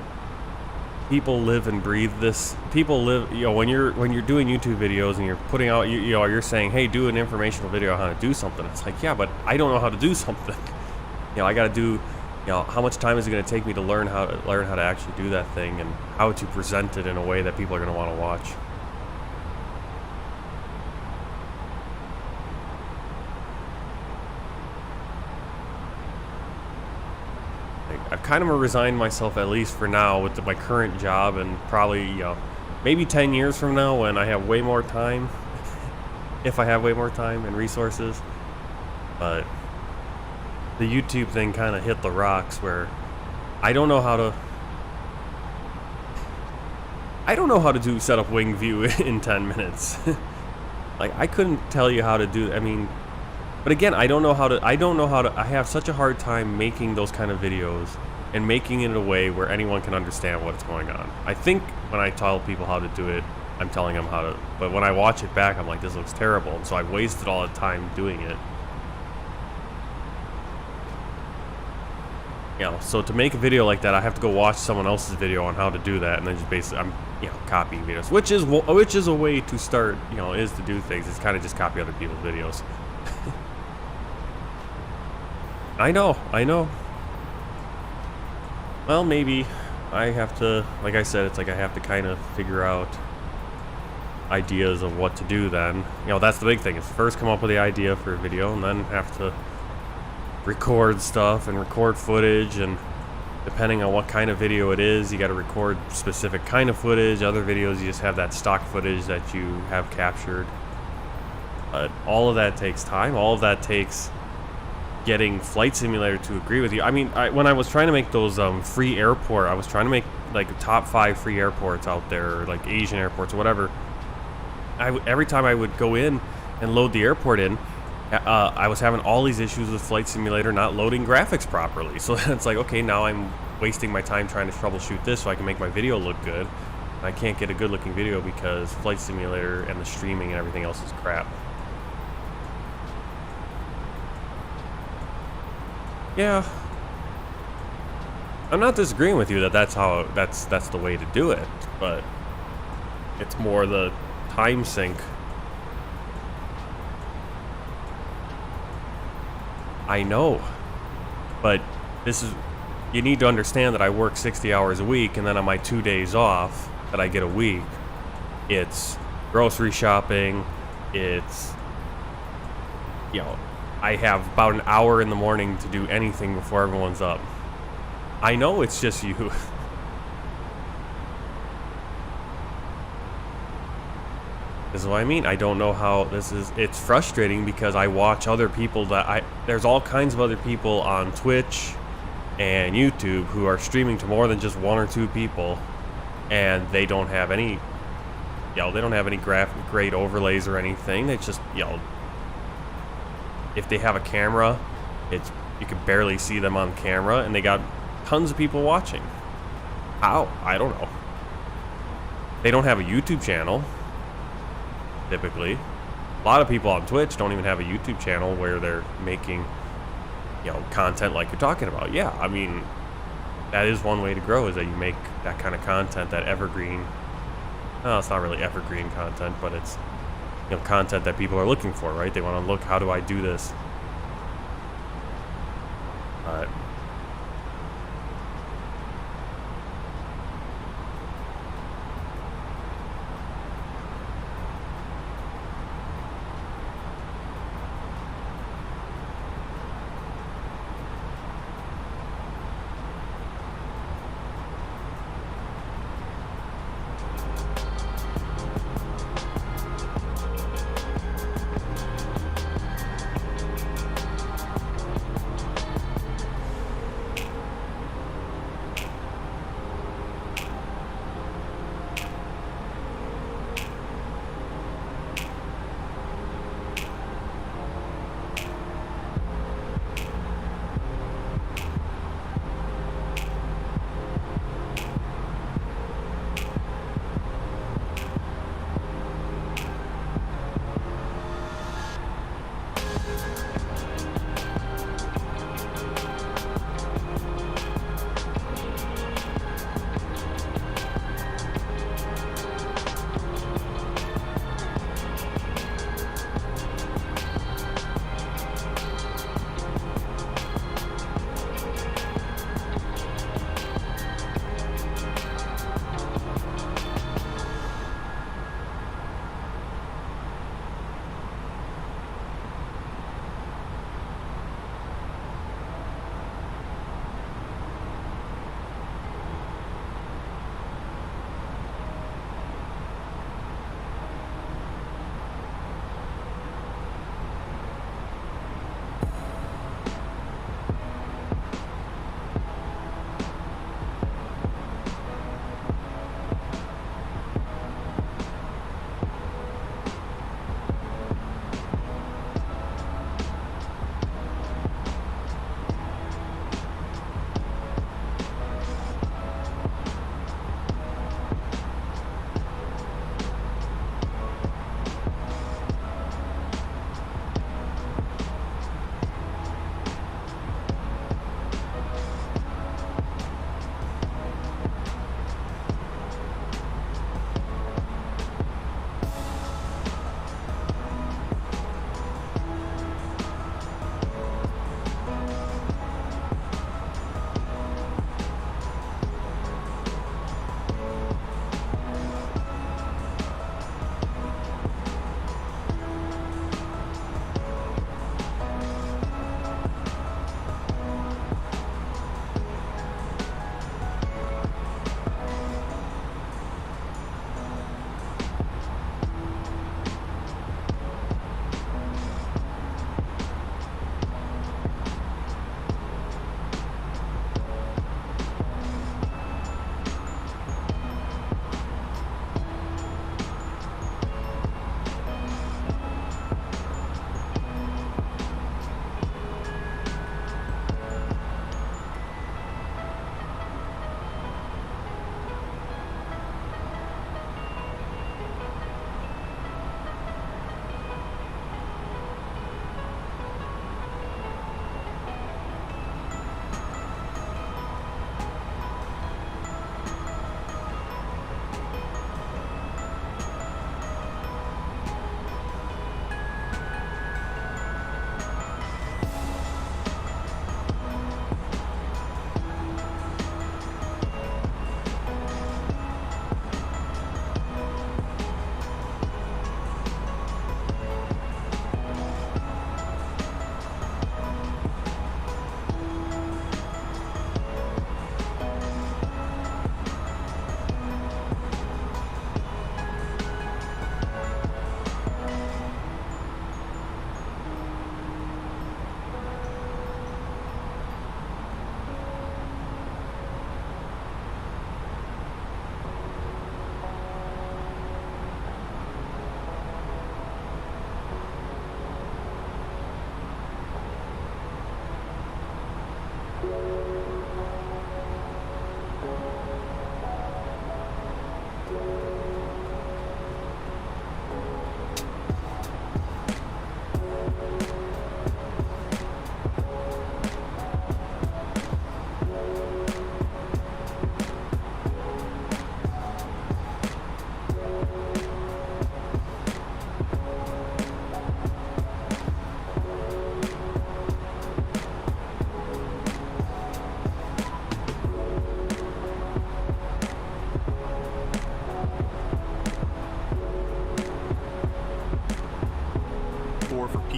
people live and breathe this. People live, when you're doing YouTube videos and you're putting out, you're saying, hey, do an informational video on how to do something. It's like, yeah, but I don't know how to do something. I got to do, how much time is it going to take me to learn how to actually do that thing and how to present it in a way that people are going to want to watch. I've kind of resigned myself, at least for now, with my current job, and probably, maybe 10 years from now when I have way more time, if I have way more time and resources. But the YouTube thing kind of hit the rocks where I don't know how to do set up wing view in 10 minutes. Like I couldn't tell you how to do. But again, I have such a hard time making those kind of videos and making it in a way where anyone can understand what's going on. I think when I tell people how to do it, I'm telling them how to, but when I watch it back, I'm like, this looks terrible. And so I've wasted all the time doing it. So to make a video like that, I have to go watch someone else's video on how to do that, and then just basically I'm copying videos, which is a way to start, is to do things. It's kind of just copy other people's videos. I know. Well, maybe I have to, like I said, it's like I have to kind of figure out ideas of what to do then. That's the big thing, is first come up with the idea for a video and then have to record stuff and record footage, and depending on what kind of video it is, you got to record specific kind of footage. Other videos you just have that stock footage that you have captured. But all of that takes time. All of that takes getting Flight Simulator to agree with you. When I was trying to make those free airport, I was trying to make like the top 5 free airports out there, or like Asian airports or whatever. Every time I would go in and load the airport in, I was having all these issues with Flight Simulator not loading graphics properly. So it's like, okay, now I'm wasting my time trying to troubleshoot this so I can make my video look good. I can't get a good looking video because Flight Simulator and the streaming and everything else is crap. Yeah, I'm not disagreeing with you that that's the way to do it, but it's more the time sink. I know, but you need to understand that I work 60 hours a week, and then on my 2 days off that I get a week, it's grocery shopping, it's, I have about an hour in the morning to do anything before everyone's up. I know it's just you. This is what I mean. I don't know how it's frustrating because I watch other people there's all kinds of other people on Twitch and YouTube who are streaming to more than just 1 or 2 people, and they don't have any, they don't have any graphic grade overlays or anything. They just, if they have a camera, you can barely see them on camera, and they got tons of people watching. How? I don't know. They don't have a YouTube channel, typically. A lot of people on Twitch don't even have a YouTube channel where they're making, content like you're talking about. Yeah, I mean, that is one way to grow, is that you make that kind of content, that evergreen. No, it's not really evergreen content, but it's, content that people are looking for, right? They want to look, how do I do this?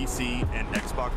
PC, and Xbox.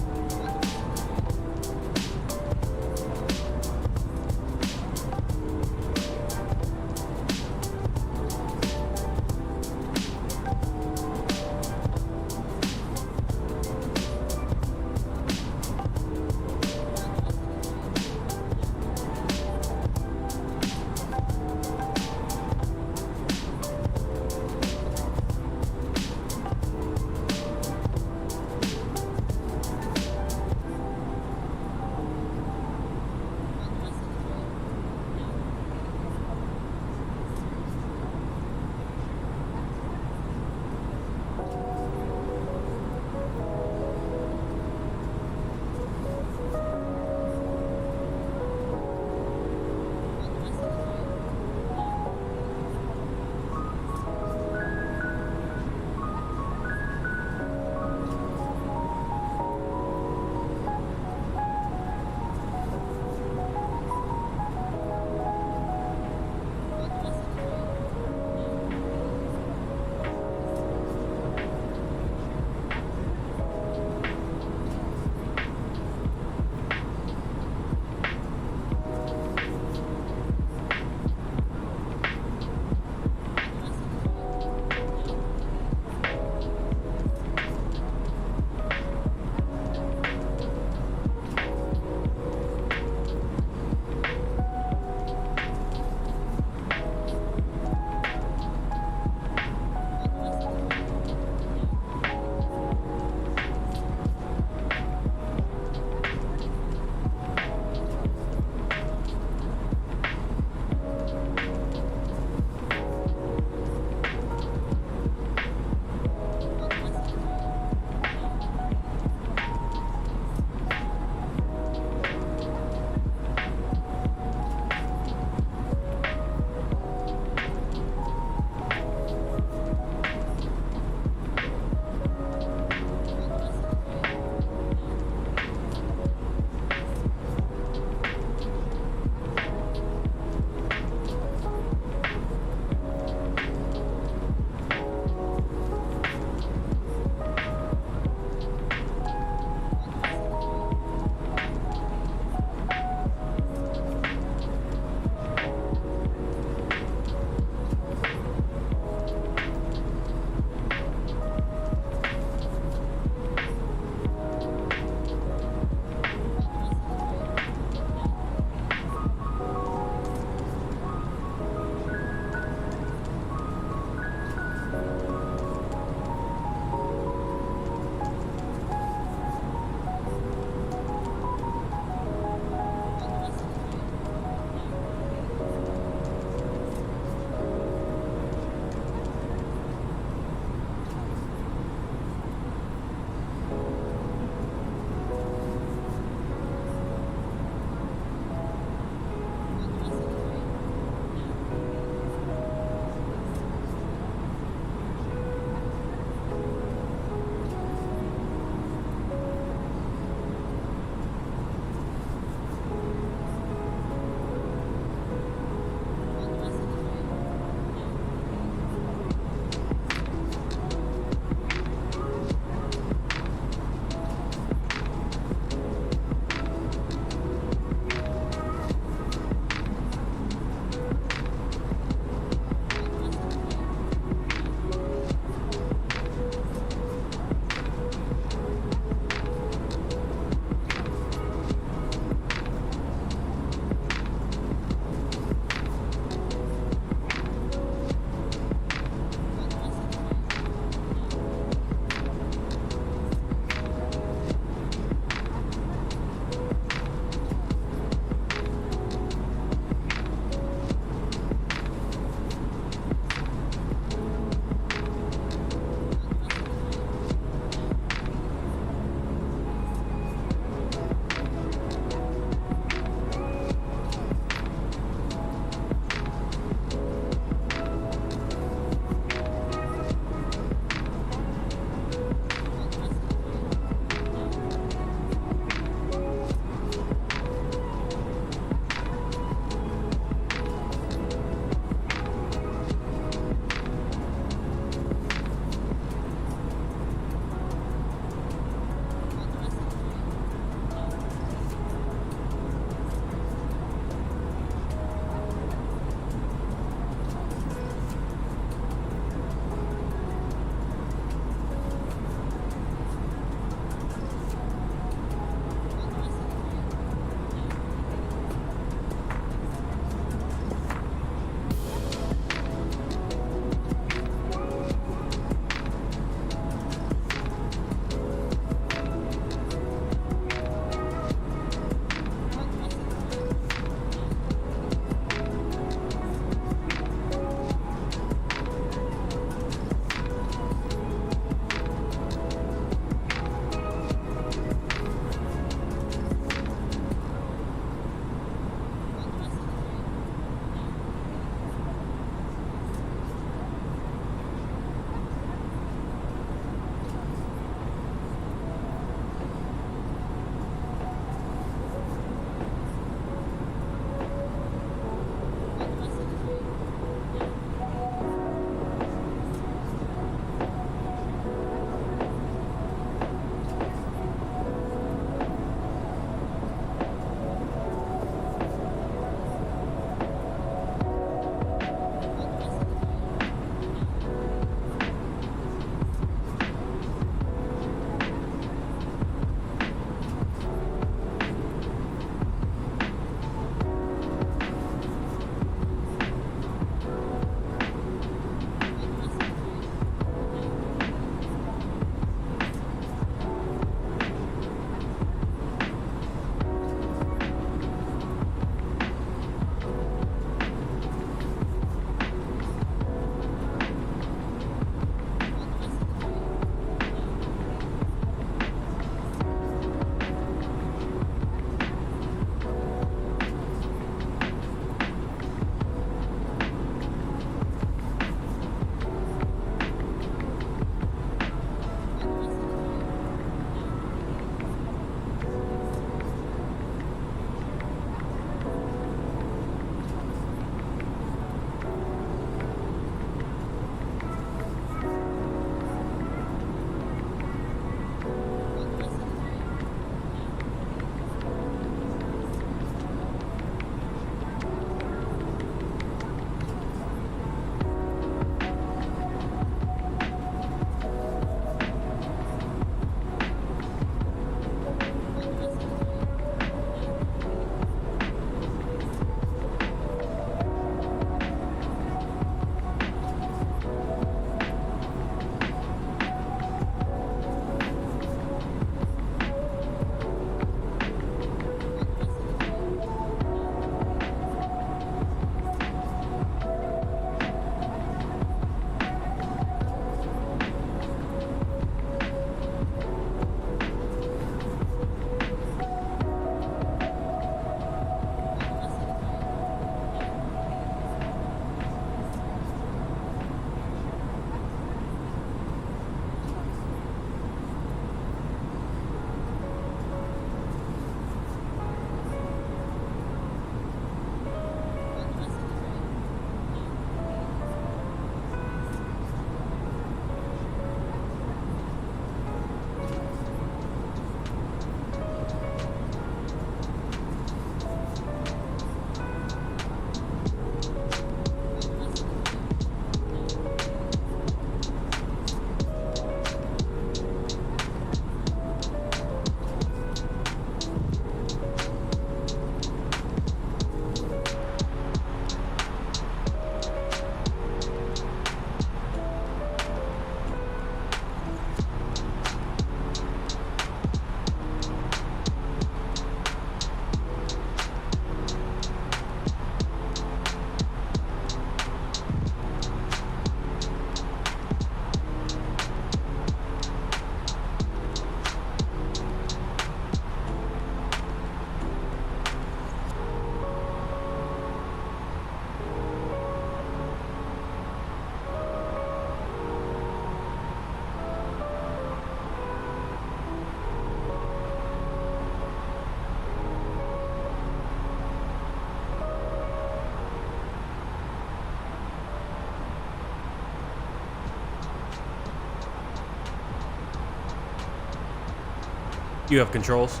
You have controls?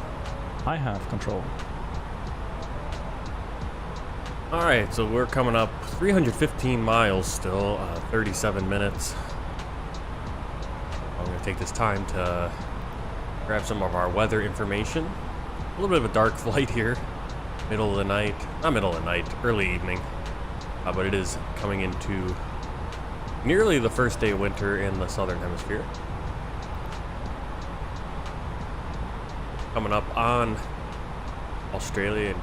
I have control. Alright, so we're coming up 315 miles still, 37 minutes. I'm going to take this time to grab some of our weather information. A little bit of a dark flight here. Middle of the night. Not middle of the night, early evening. But it is coming into nearly the first day of winter in the southern hemisphere. Coming up on Australia and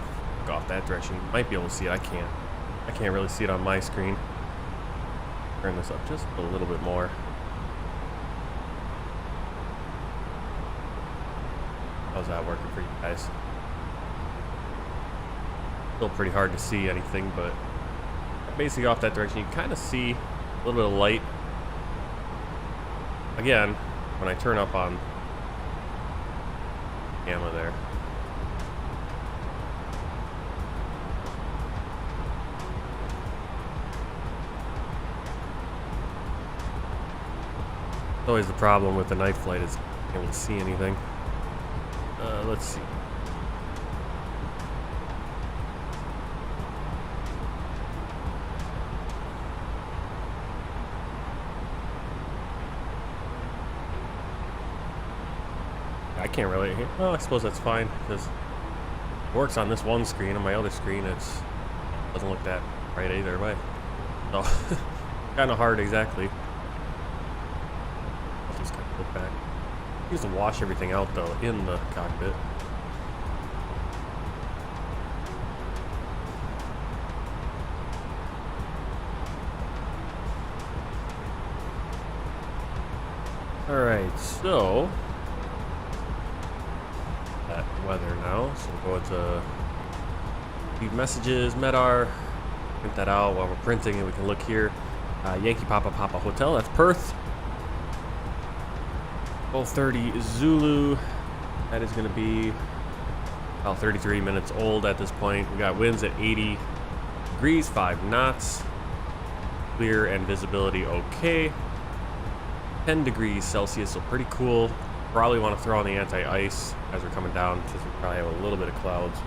go off that direction. You might be able to see it. I can't really see it on my screen. Turn this up just a little bit more. How's that working for you guys? Still pretty hard to see anything, but basically off that direction you can kind of see a little bit of light. Again, when I turn up on gamma there. Always the problem with the night flight is you can't really see anything. Let's see. I can't really. Well, I suppose that's fine because it works on this one screen. On my other screen, it doesn't look that right either way. So kind of hard exactly. I'll just kind of look back. I used to wash everything out though in the cockpit. All right, so. Weather now, so we'll go into leave messages, Medar, print that out while we're printing, and we can look here. Yankee Papa Papa Hotel, that's Perth. 12:30 Zulu. That is going to be about 33 minutes old at this point. We got winds at 80 degrees, 5 knots. Clear and visibility okay. 10 degrees Celsius, so pretty cool. Probably want to throw on the anti-ice as we're coming down since we probably have a little bit of clouds.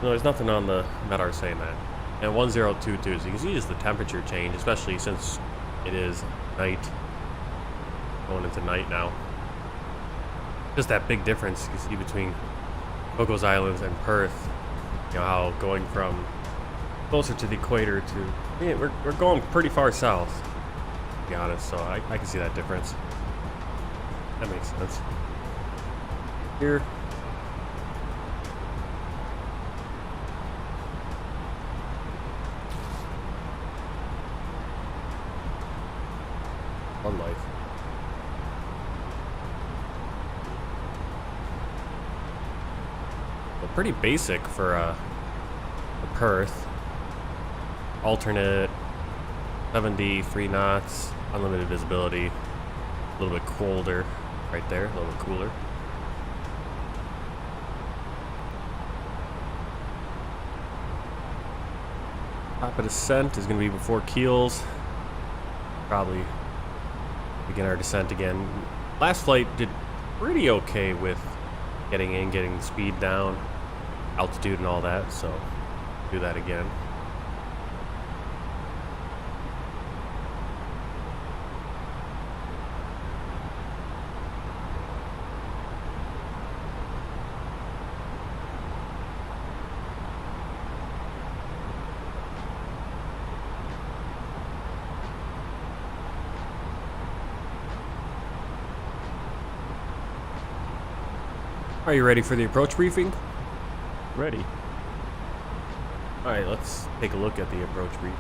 No, there's nothing on the Medar saying that. And 1022, so you can see just the temperature change, especially since it is night, going into night now. Just that big difference you see between Cocos Islands and Perth. You know how going from closer to the equator to, yeah, we're going pretty far south, to be honest. So I can see that difference. That makes sense. Here. One life. Well, pretty basic for Perth. Alternate 70, 3 knots, unlimited visibility, a little bit colder. Right there, a little bit cooler. Top of descent is going to be before keels. Probably begin our descent again. Last flight did pretty okay with getting in, getting the speed down, altitude and all that, so do that again. Are you ready for the approach briefing? Ready. Alright, let's take a look at the approach briefing.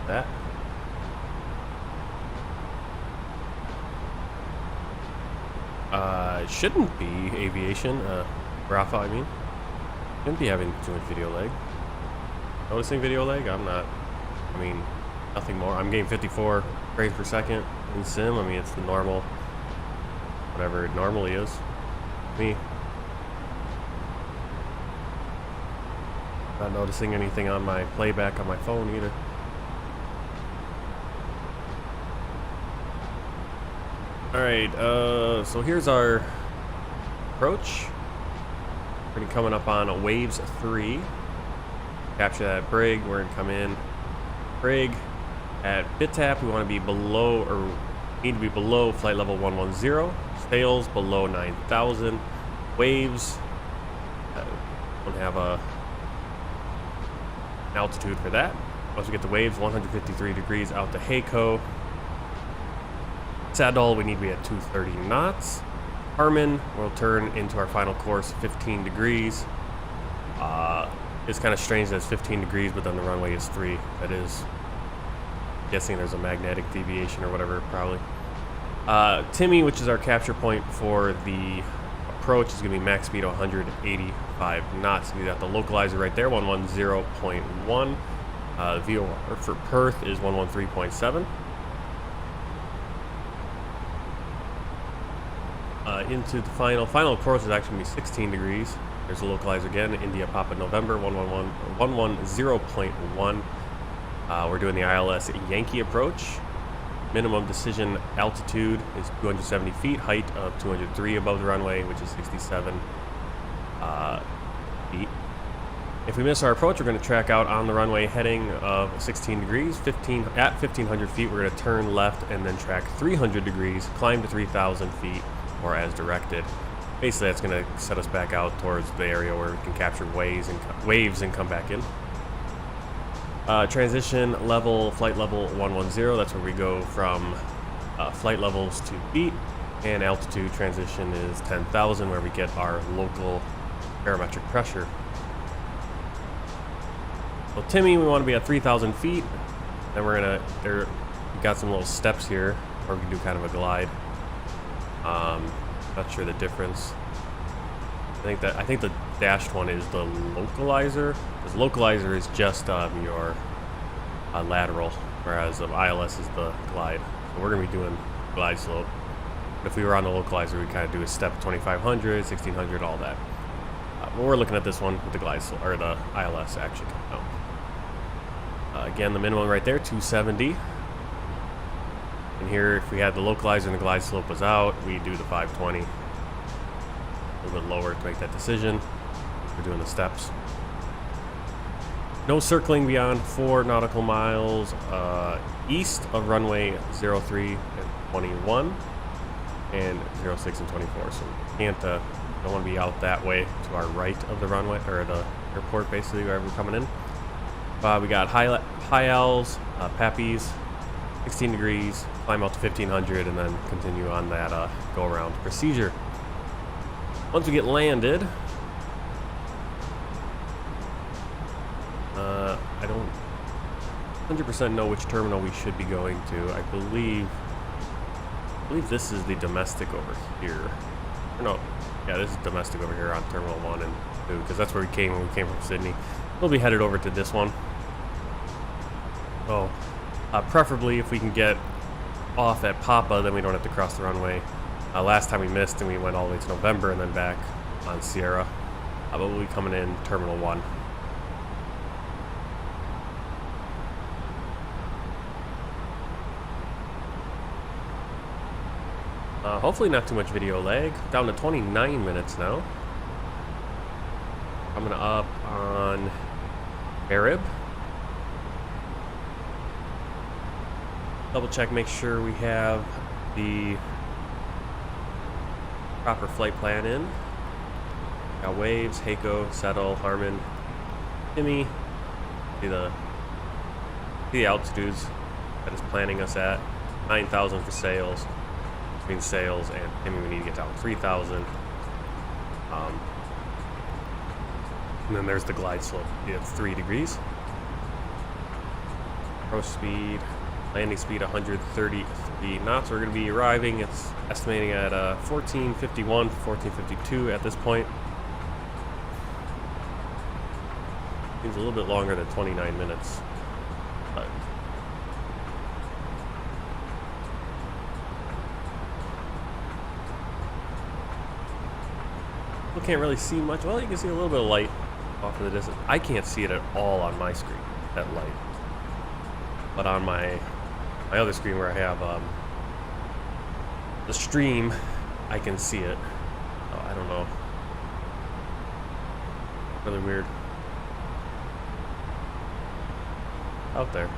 That. It shouldn't be aviation, Rafa, I mean. Shouldn't be having too much video lag. Noticing video lag? I'm not. I mean, nothing more. I'm getting 54 frames per second in sim. I mean, it's the normal, whatever it normally is. Me. Not noticing anything on my playback on my phone either. Alright, so here's our approach. We're going to be coming up on waves 3. Capture that brig. We're going to come in. Brig at bit tap. We want to be below, or need to be below flight level 110. Sails below 9,000. Waves. Don't have an altitude for that. Once we get the waves, 153 degrees out to Heiko. Saddle, we need to be at 230 knots. Harmon will turn into our final course 15 degrees. It's kind of strange that it's 15 degrees, but then the runway is 3. That is, guessing there's a magnetic deviation or whatever, probably. Timmy, which is our capture point for the approach, is going to be max speed 185 knots. We got the localizer right there, 110.1. VOR for Perth is 113.7. Into the final course is actually going to be 16 degrees. There's a localizer again, India Papa November 110.1. We're doing the ILS Yankee approach. Minimum decision altitude is 270 feet, height of 203 above the runway, which is 67 feet. If we miss our approach, we're going to track out on the runway heading of 16 degrees. At 1,500 feet, we're going to turn left and then track 300 degrees, climb to 3,000 feet, or as directed. Basically, that's going to set us back out towards the area where we can capture waves and come back in. Transition level, flight level 110. That's where we go from flight levels to feet, and altitude transition is 10,000, where we get our local barometric pressure. So Timmy, we want to be at 3,000 feet. Then we're gonna we got some little steps here, or we can do kind of a glide. Not sure the difference. I think the dashed one is the localizer. Because localizer is just your lateral, whereas ILS is the glide. So we're gonna be doing glide slope. But if we were on the localizer, we'd kind of do a step 2,500, 1,600, all that. But we're looking at this one with the glide slope, or the ILS actually. Again, the minimum right there, 270. And here, if we had the localizer and the glide slope was out, we do the 520. A little bit lower to make that decision. We're doing the steps. No circling beyond 4 nautical miles east of runway 03 and 21 and 06 and 24. So we can't, don't want to be out that way to our right of the runway, or the airport, basically, wherever we're coming in. We got high L's, Pappies, 16 degrees, climb out to 1,500, and then continue on that go-around procedure. Once we get landed, I don't 100% know which terminal we should be going to. I believe this is the domestic over here. Or no, yeah, this is domestic over here on Terminal 1 and 2, because that's where we came when we came from Sydney. We'll be headed over to this one. So, preferably if we can get off at Papa, then we don't have to cross the runway. Last time we missed and we went all the way to November and then back on Sierra. But we'll be coming in Terminal 1. Hopefully not too much video lag. Down to 29 minutes now. Coming up on Arab. Double check, make sure we have the proper flight plan in. Got waves, Heiko, Settle, Harmon, Timmy. See the altitudes that is planning us at. 9,000 for sails. Between sails and Timmy, we need to get down 3,000. And then there's the glide slope. We have 3 degrees. Approach speed. Landing speed 133 knots. We're going to be arriving, it's estimating at 1451, 1452 at this point. Seems a little bit longer than 29 minutes. But people can't really see much. Well, you can see a little bit of light off in the distance. I can't see it at all on my screen, that light. But on my other screen where I have the stream, I can see it. I don't know. Really weird. Out there.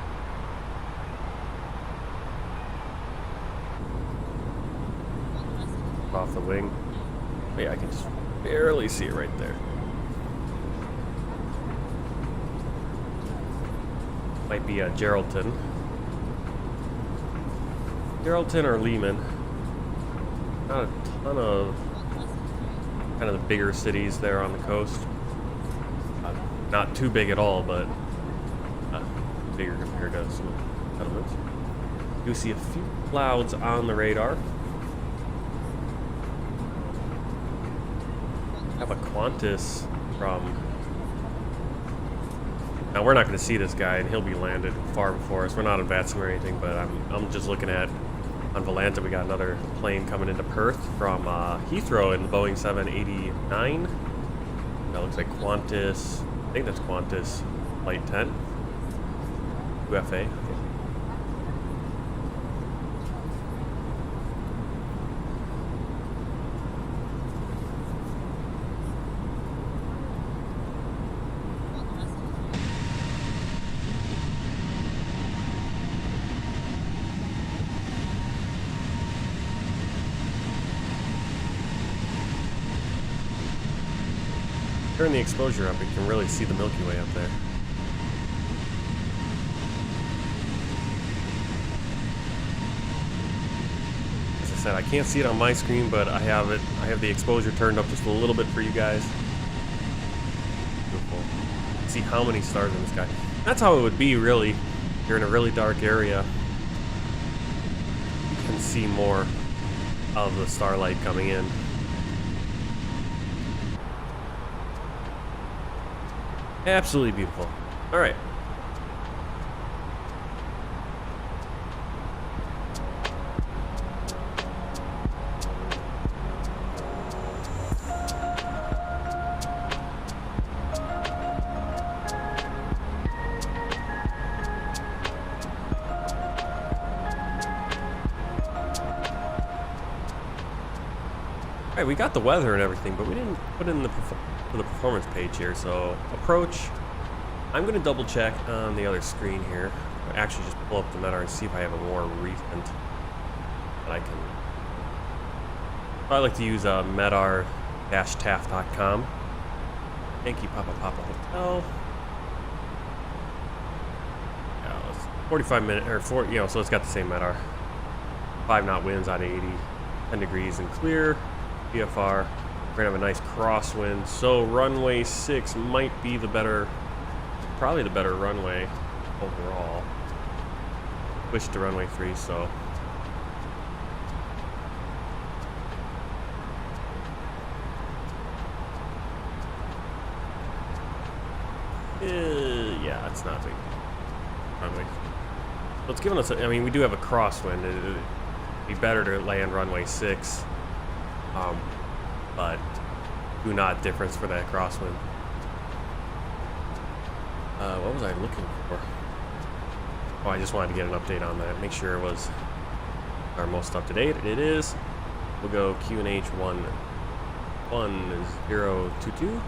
Off the wing. Oh, yeah, I can just barely see it right there. Might be Geraldton. Geraldton or Lehman. Not a ton of kind of the bigger cities there on the coast. Not too big at all, but bigger compared to some settlements. You see a few clouds on the radar. I have a Qantas from... Now we're not going to see this guy, and he'll be landed far before us. We're not advancing or anything, but I'm just looking at on Volanta. We got another plane coming into Perth from Heathrow in the Boeing 789. That looks like Qantas. I think that's Qantas Flight 10. UFA. Turn the exposure up, you can really see the Milky Way up there. As I said, I can't see it on my screen, but I have the exposure turned up just a little bit for you guys. Beautiful. See how many stars in the sky. That's how it would be, really. If you're in a really dark area, you can see more of the starlight coming in. Absolutely beautiful. All right. All right, we got the weather and everything, but we didn't put in the performance page here. So approach. I'm going to double check on the other screen here. I'll actually just pull up the MEDAR and see if I have a more recent that I can. I like to use medar-taft.com. Thank you, Papa Hotel. Yeah, it's 45 minutes or 4. You know, so it's got the same MEDAR. 5 knot winds out of 80, 10 degrees and clear. VFR. We're gonna have a nice crosswind. So runway 6 might be the better. Probably the better runway overall. Switch to runway 3, so. Yeah, it's not big. Runway. So it's giving us, I mean, we do have a crosswind. It'd be better to land runway 6. But do not difference for that crosswind. What was I looking for? Oh, I just wanted to get an update on that. Make sure it was our most up to date. It is. We'll go QNH 11022.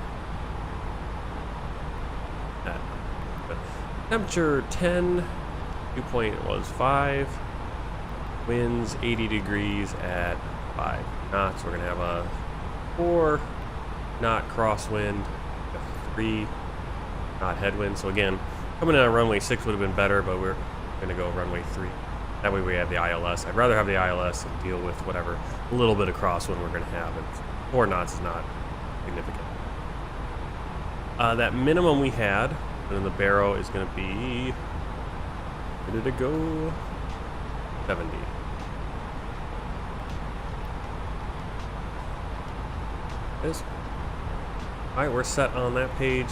Temperature 10. Dew point was 5. Winds 80 degrees at 5 knots. We're gonna have a 4 knot crosswind, 3 knot headwind. So again, coming in on runway 6 would have been better, but we're gonna go runway 3. That way we have the ILS. I'd rather have the ILS and deal with whatever little bit of crosswind we're gonna have. And 4 knots is not significant. That minimum we had, and then the barrow is gonna be, where did it go? 70. Alright, we're set on that page.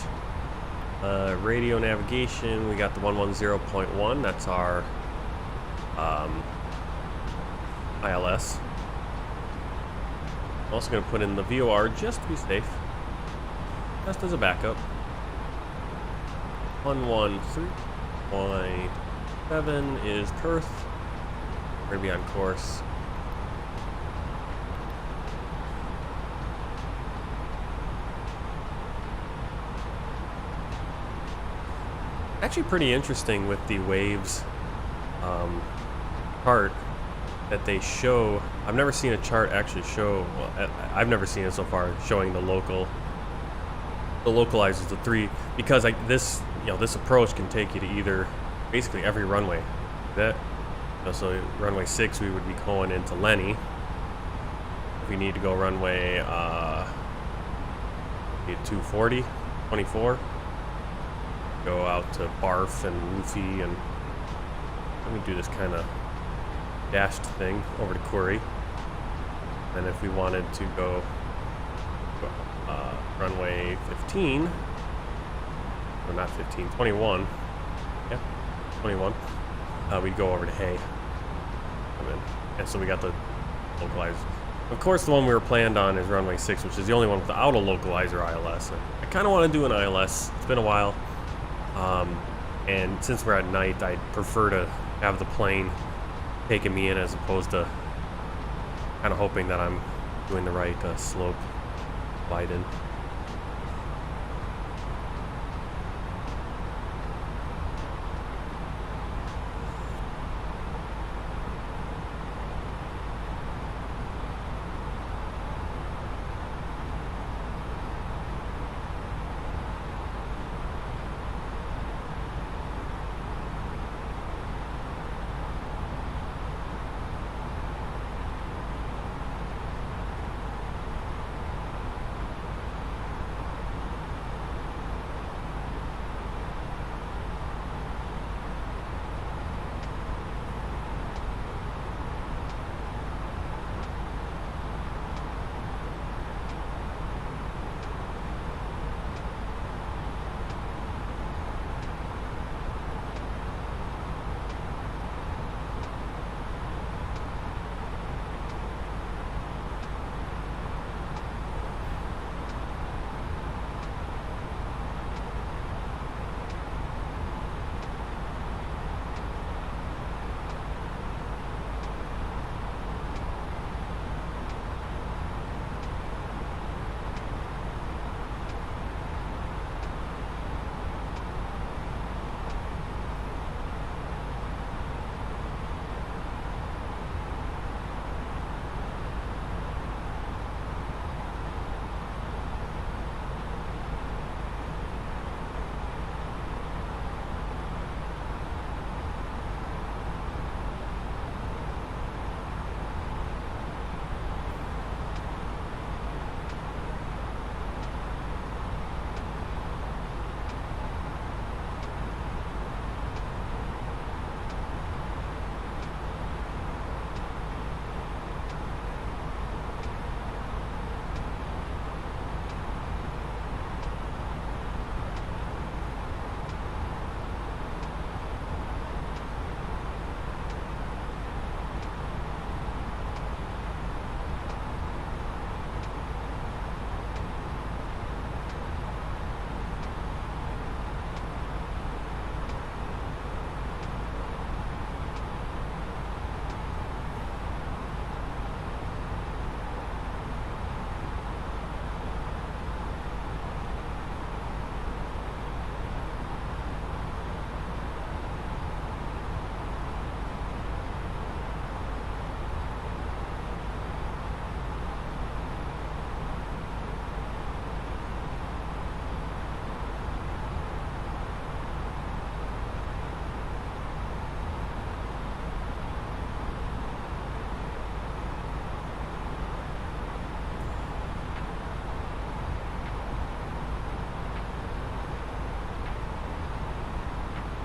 Radio navigation, we got the 110.1. That's our ILS. I'm also going to put in the VOR just to be safe, just as a backup. 113.7 is Perth. We're going to be on course. Actually pretty interesting with the waves chart that they show. I've never seen a chart actually show, well, I've never seen it so far, showing the localizers, the three, because this approach can take you to either basically every runway. So runway 6 we would be going into Lenny. If we need to go runway 240, 24, go out to Barf and Luffy, and let me do this kind of dashed thing over to Quarry. And if we wanted to go runway 15, or not 15, 21, yeah, 21, we'd go over to Hay. And so we got the localizer. Of course, the one we were planned on is runway 6, which is the only one without a localizer ILS. I kind of want to do an ILS. It's been a while. And since we're at night, I'd prefer to have the plane taking me in as opposed to kind of hoping that I'm doing the right slope glide in.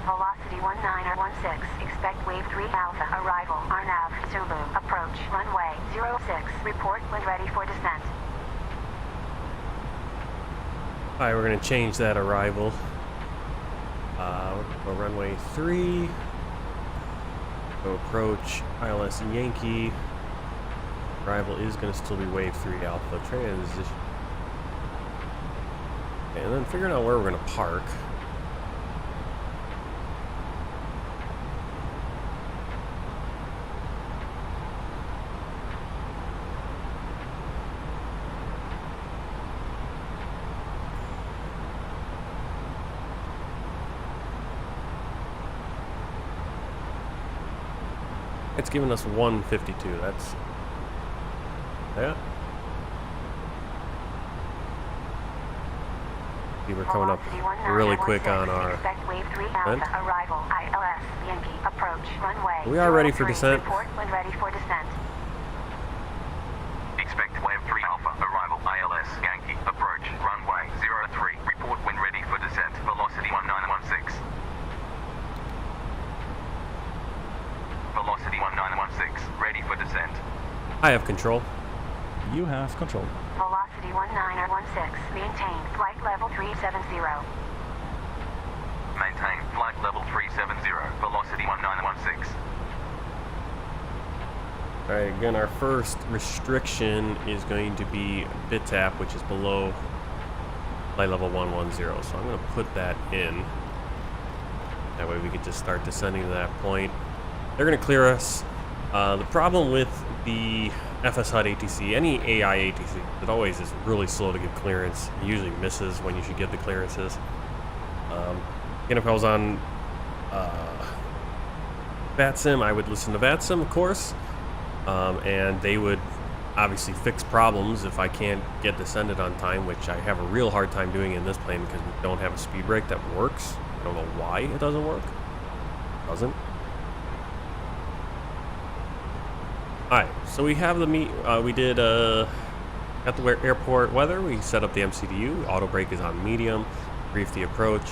Velocity 1916. Expect wave 3 Alpha. Arrival. Arnav. Zulu. Approach. Runway 06. Report when ready for descent. Alright, we're going to change that arrival. Go runway 3. Go approach ILS Yankee. Arrival is going to still be wave 3 Alpha. Transition. And then figuring out where we're going to park. It's giving us 152. That's yeah. See, we're coming up really quick on our Expect wave 3 Alpha descent. arrival. ILS Yankee approach runway. We are ready for 03. descent. Report when ready for descent. Expect wave 3 Alpha arrival. ILS Yankee approach runway 03. Report when ready for descent. Velocity 1916. Velocity 1916. Ready for descent. I have control. You have control. Velocity 1916. Maintain flight level 370. Maintain flight level 370. Velocity 1916. Alright, again, our first restriction is going to be bit tap, which is below flight level 110. So I'm going to put that in. That way we could just start descending to that point. They're going to clear us. The problem with the FS HUD ATC, any AI ATC, it always is really slow to give clearance. It usually misses when you should give the clearances. Again, if I was on VATSIM, I would listen to VATSIM, of course. And they would obviously fix problems if I can't get descended on time, which I have a real hard time doing in this plane because we don't have a speed brake that works. I don't know why it doesn't work. It doesn't. Alright, so we have the we did at the airport weather. We set up the MCDU. Auto brake is on medium. Brief the approach,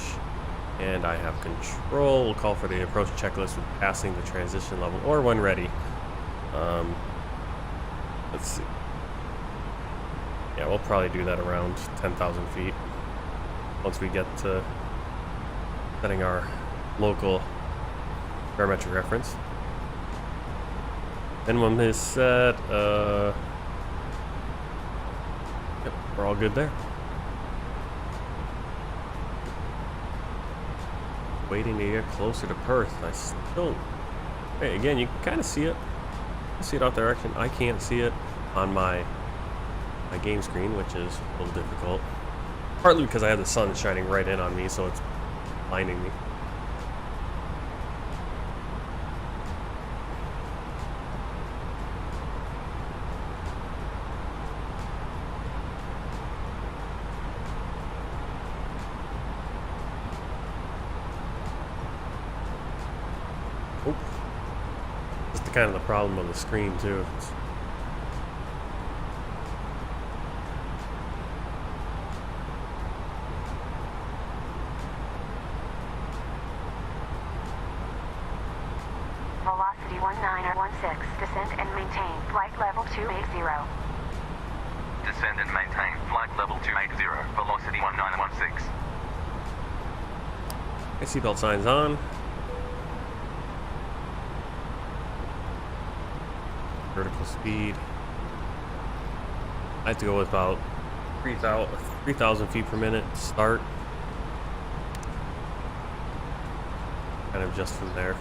and I have control. We'll call for the approach checklist with passing the transition level or when ready. Let's see. Yeah, we'll probably do that around 10,000 feet once we get to setting our local barometric reference. And when this set, yep, we're all good there. Waiting to get closer to Perth. I still, hey, again, you can kind of see it. You see it out there, action. I can't see it on my game screen, which is a little difficult. Partly because I have the sun shining right in on me, so it's blinding me. Kind of the problem on the screen too. Velocity 1916. Descend and maintain flight level 280. Descend and maintain flight level 280. Velocity 1916. Seatbelt signs on. Vertical speed. I have to go with about 3,000 feet per minute to start. Kind of just from there. You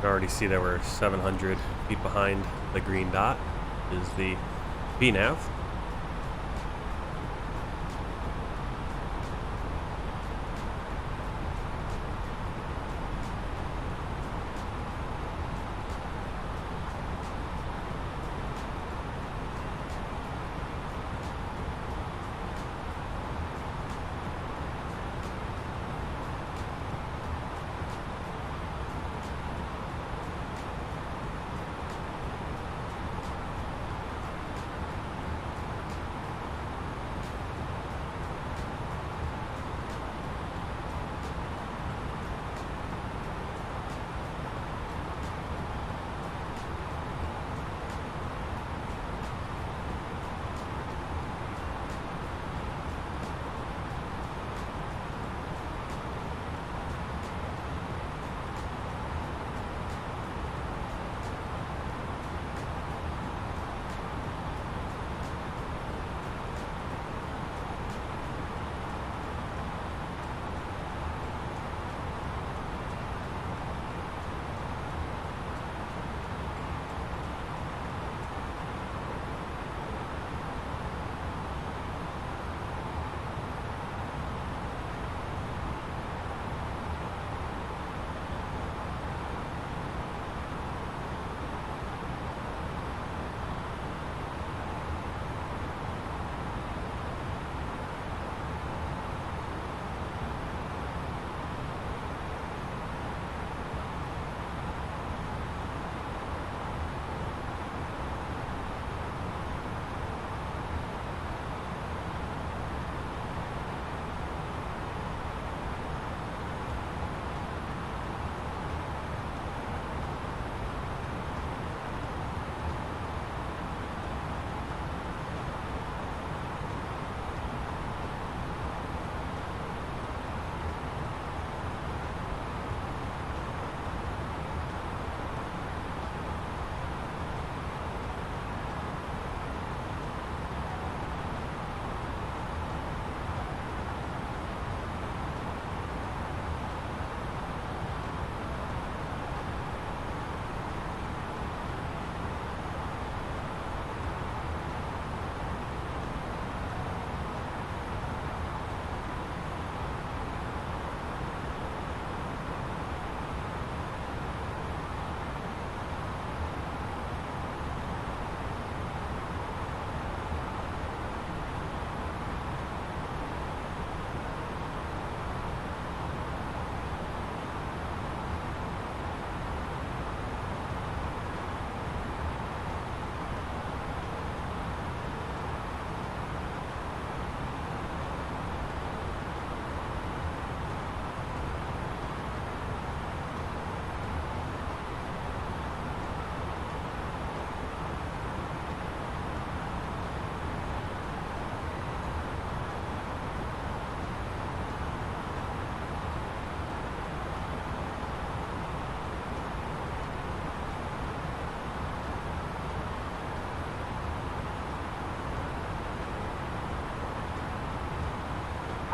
can already see that we're 700 feet behind the green dot is the VNAV.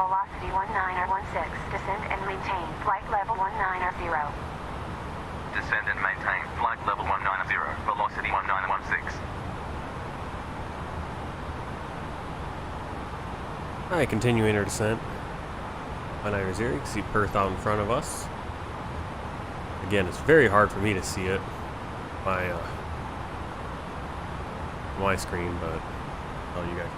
Velocity 1916. Descend and maintain flight level 190. Descend and maintain flight level 190. Velocity 1916. Alright, continuing our descent. 190, you can see Perth out in front of us. Again, it's very hard for me to see it. My screen, but oh, you guys.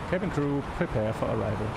Cabin crew, prepare for arrival.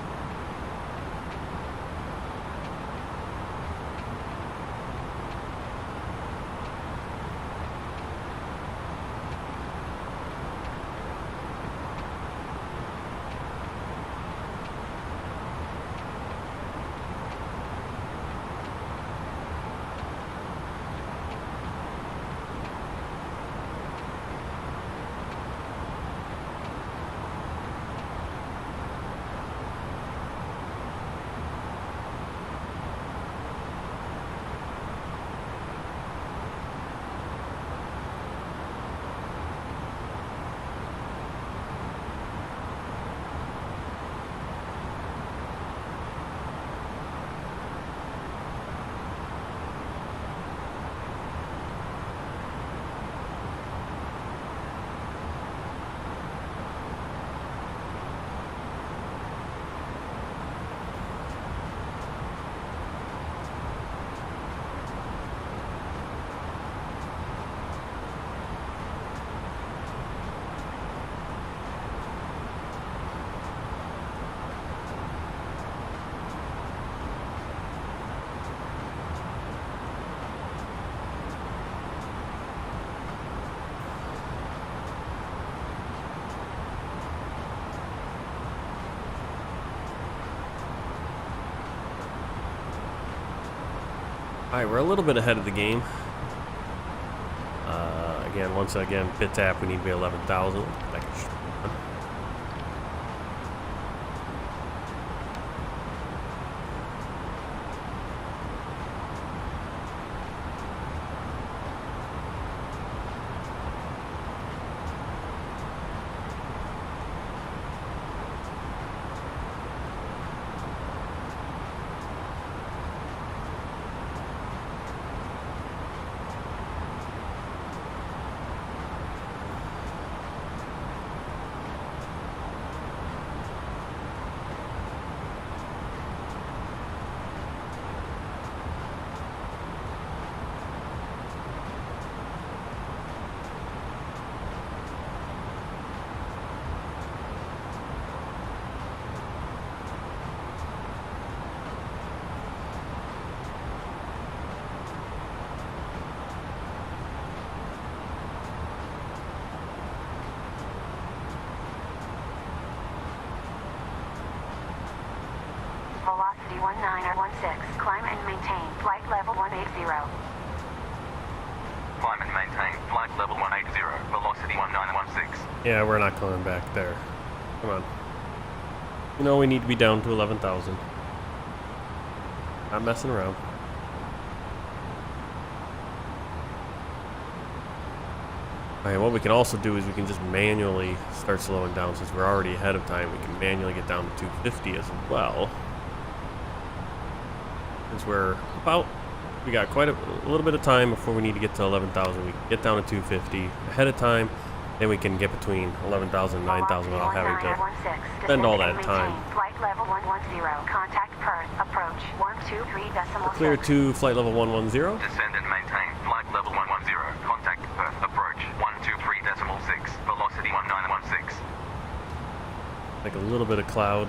Alright, we're a little bit ahead of the game. Once again, bit tap, we need to be 11,000. Velocity 1916. Climb and maintain flight level 180. Climb and maintain flight level 180. Velocity 1916. Yeah, we're not going back there. Come on. You know we need to be down to 11,000. Not messing around. Alright, what we can also do is we can just manually start slowing down. Since we're already ahead of time, we can manually get down to 250 as well. Since we're about, we got quite a little bit of time before we need to get to 11,000. We can get down to 250 ahead of time. Then we can get between 11,000 and 9,000 without having to spend all that time. Flight level 110. Contact Perth. Approach 123.6. Clear to flight level 110. Descend and maintain flight level 110. Contact Perth. Approach 123.6. Velocity 1916. Like a little bit of cloud.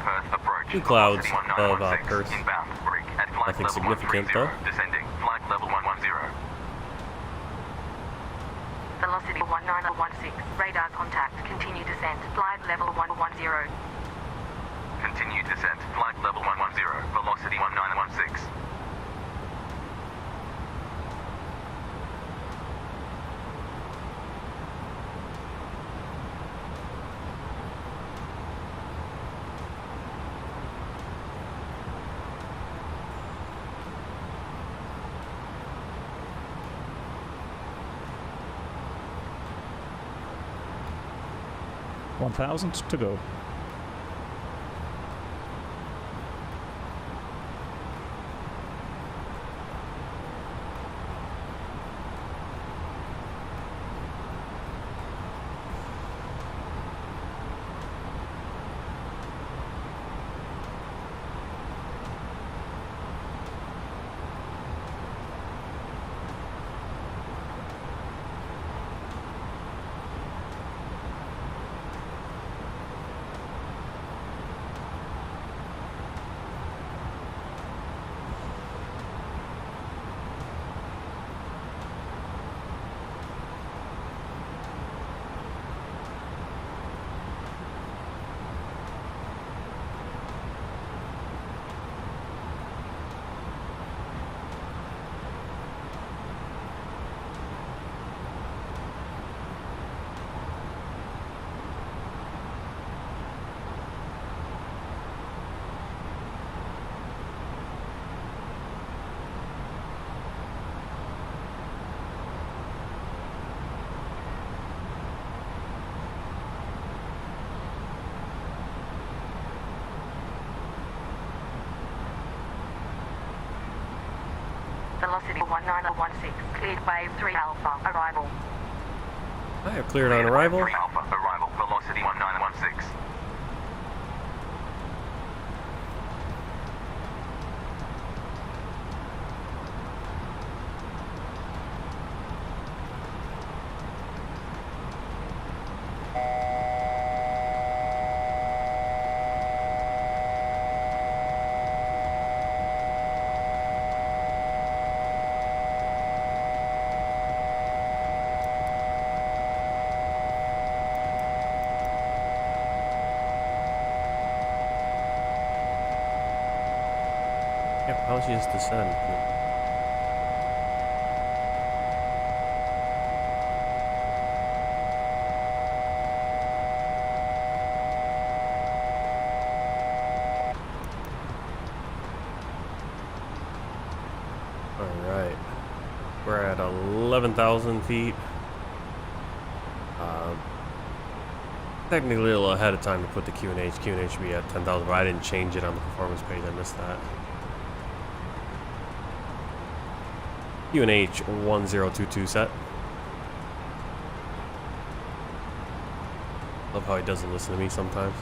Perth approach. 2 clouds velocity of 1916. Perth. Inbound. Brig at flight Nothing level significant 130. though. Descending. Flight level 110. Velocity 1916. Radar contact. Continue descent. Flight level 110. Continue descent. Flight level 110. Velocity 1916. $1,000 to go. Velocity 1916. Cleared wave 3 Alpha. Arrival. I have cleared on arrival. 3 Alpha. Arrival. Velocity 1916. How does she just descend? Alright. We're at 11,000 feet. Technically a little ahead of time to put the QNH. QNH should be at 10,000, but I didn't change it on the performance page. I missed that. QNH 1022 set. Love how he doesn't listen to me sometimes.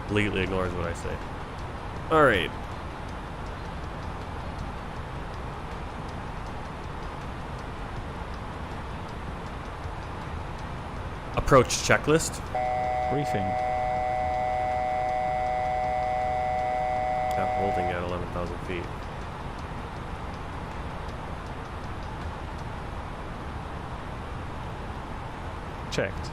Completely ignores what I say. Alright. Approach checklist. Briefing. Yeah, holding at 11,000 feet. Checked.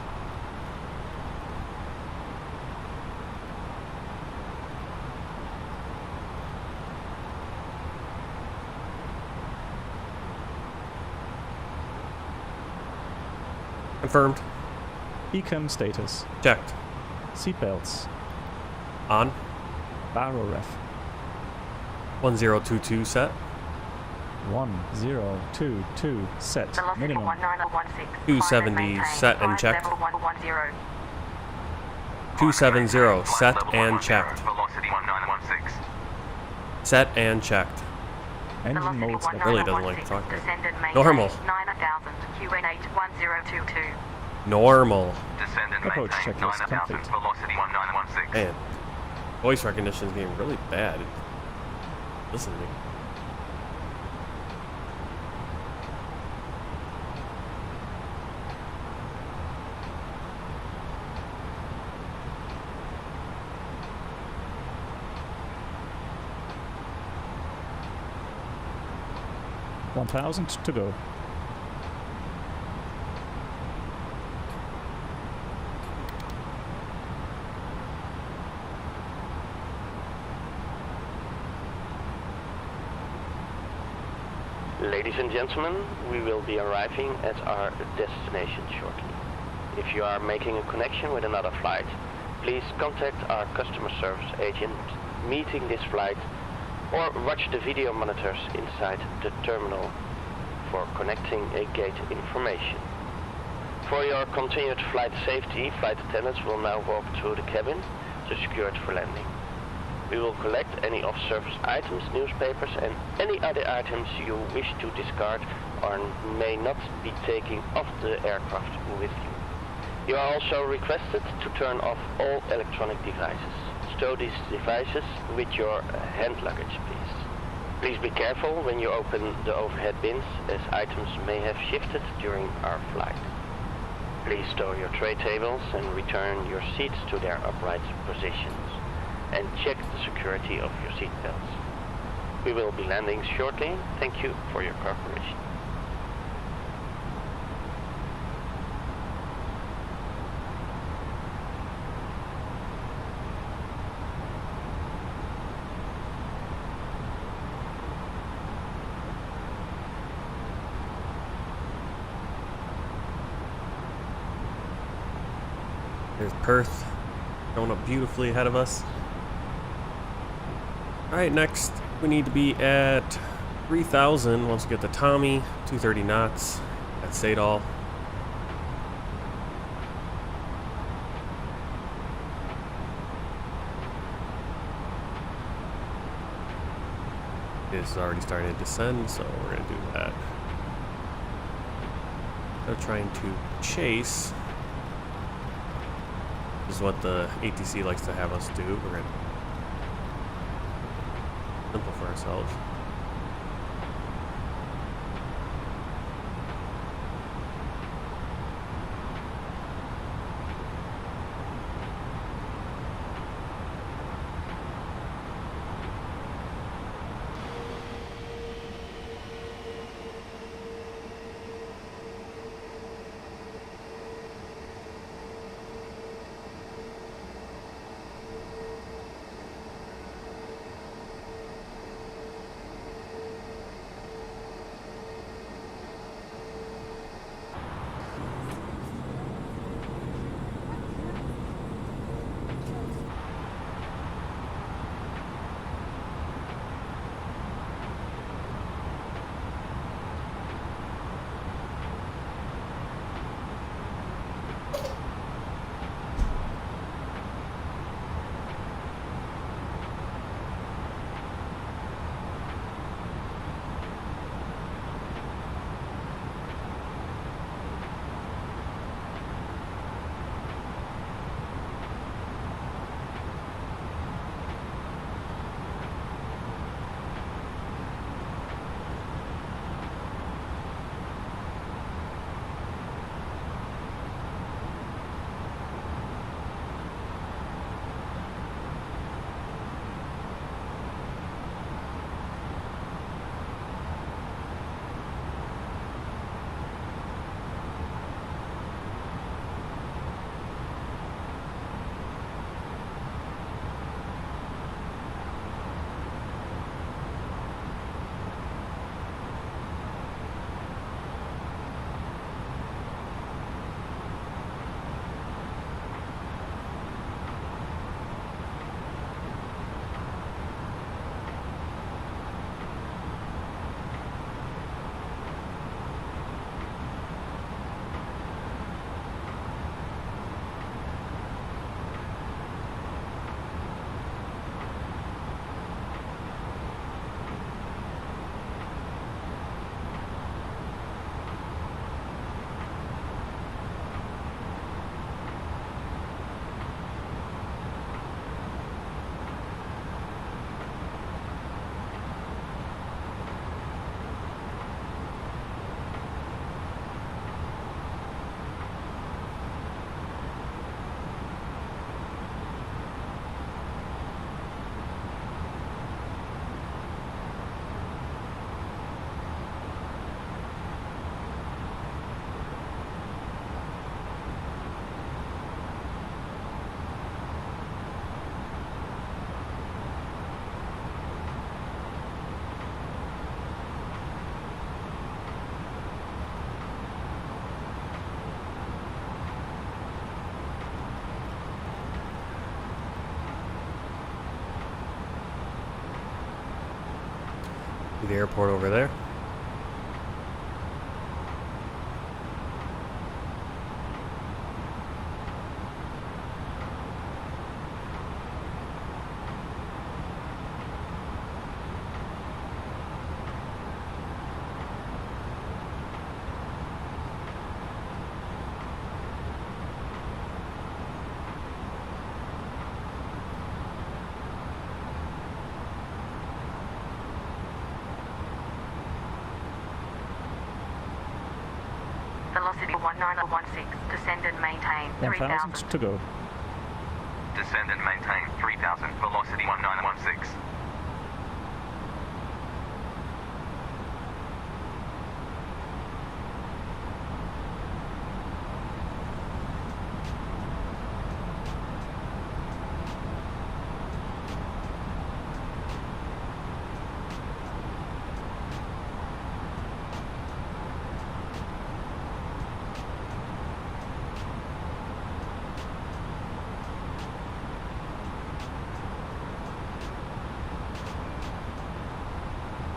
Confirmed. Econ status. Checked. Seatbelts. On. Barrel ref. 1022 set. 1022 set. Velocity Minimum. 19016. 270 set and checked. Level 110. 270 set and checked. Velocity 1916. Set and checked. Engine mode select. Really doesn't like to talk to me. Descendant maintain Normal. 9000 QN81022. Normal. Descendant Approach maintain checklist 9000. complete. Velocity 1916. Man, voice recognition is getting really bad. Listen to me. $1,000 to go. Ladies and gentlemen, we will be arriving at our destination shortly. If you are making a connection with another flight, please contact our customer service agent meeting this flight or watch the video monitors inside the terminal for connecting a gate information. For your continued flight safety, flight attendants will now walk through the cabin to secure it for landing. We will collect any off-service items, newspapers and any other items you wish to discard or may not be taking off the aircraft with you. You are also requested to turn off all electronic devices. Stow these devices with your hand luggage, please. Please be careful when you open the overhead bins, as items may have shifted during our flight. Please stow your tray tables and return your seats to their upright positions. And check the security of your seat belts. We will be landing shortly. Thank you for your cooperation. There's Perth going up beautifully ahead of us. Alright, next we need to be at 3,000 once we get to Tommy, 230 knots at Sadal. It's already starting to descend, so we're going to do that. They're trying to chase. This is what the ATC likes to have us do. We're going to simple for ourselves. See the airport over there. Velocity 1916. Descend and maintain 1000 3000. to go. Descend and maintain 3000. Velocity 1916.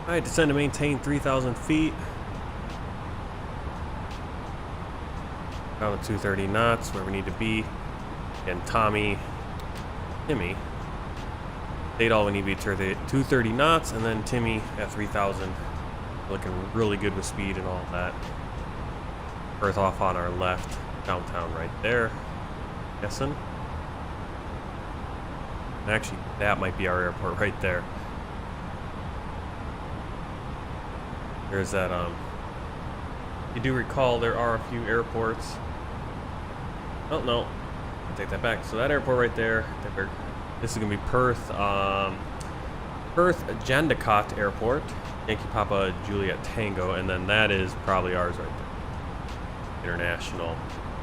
Alright, descend to maintain 3,000 feet. Down to 230 knots, where we need to be. And Timmy. State all we need to be 230 knots, and then Timmy at 3,000. Looking really good with speed and all that. Perth off on our left. Downtown right there. Guessing. And actually, that might be our airport right there. There's that, you do recall there are a few airports. Oh, no. I take that back. So that airport right there, this is going to be Perth, Perth Jandakot Airport, Yankee Papa Juliet Tango, and then that is probably ours right there. International.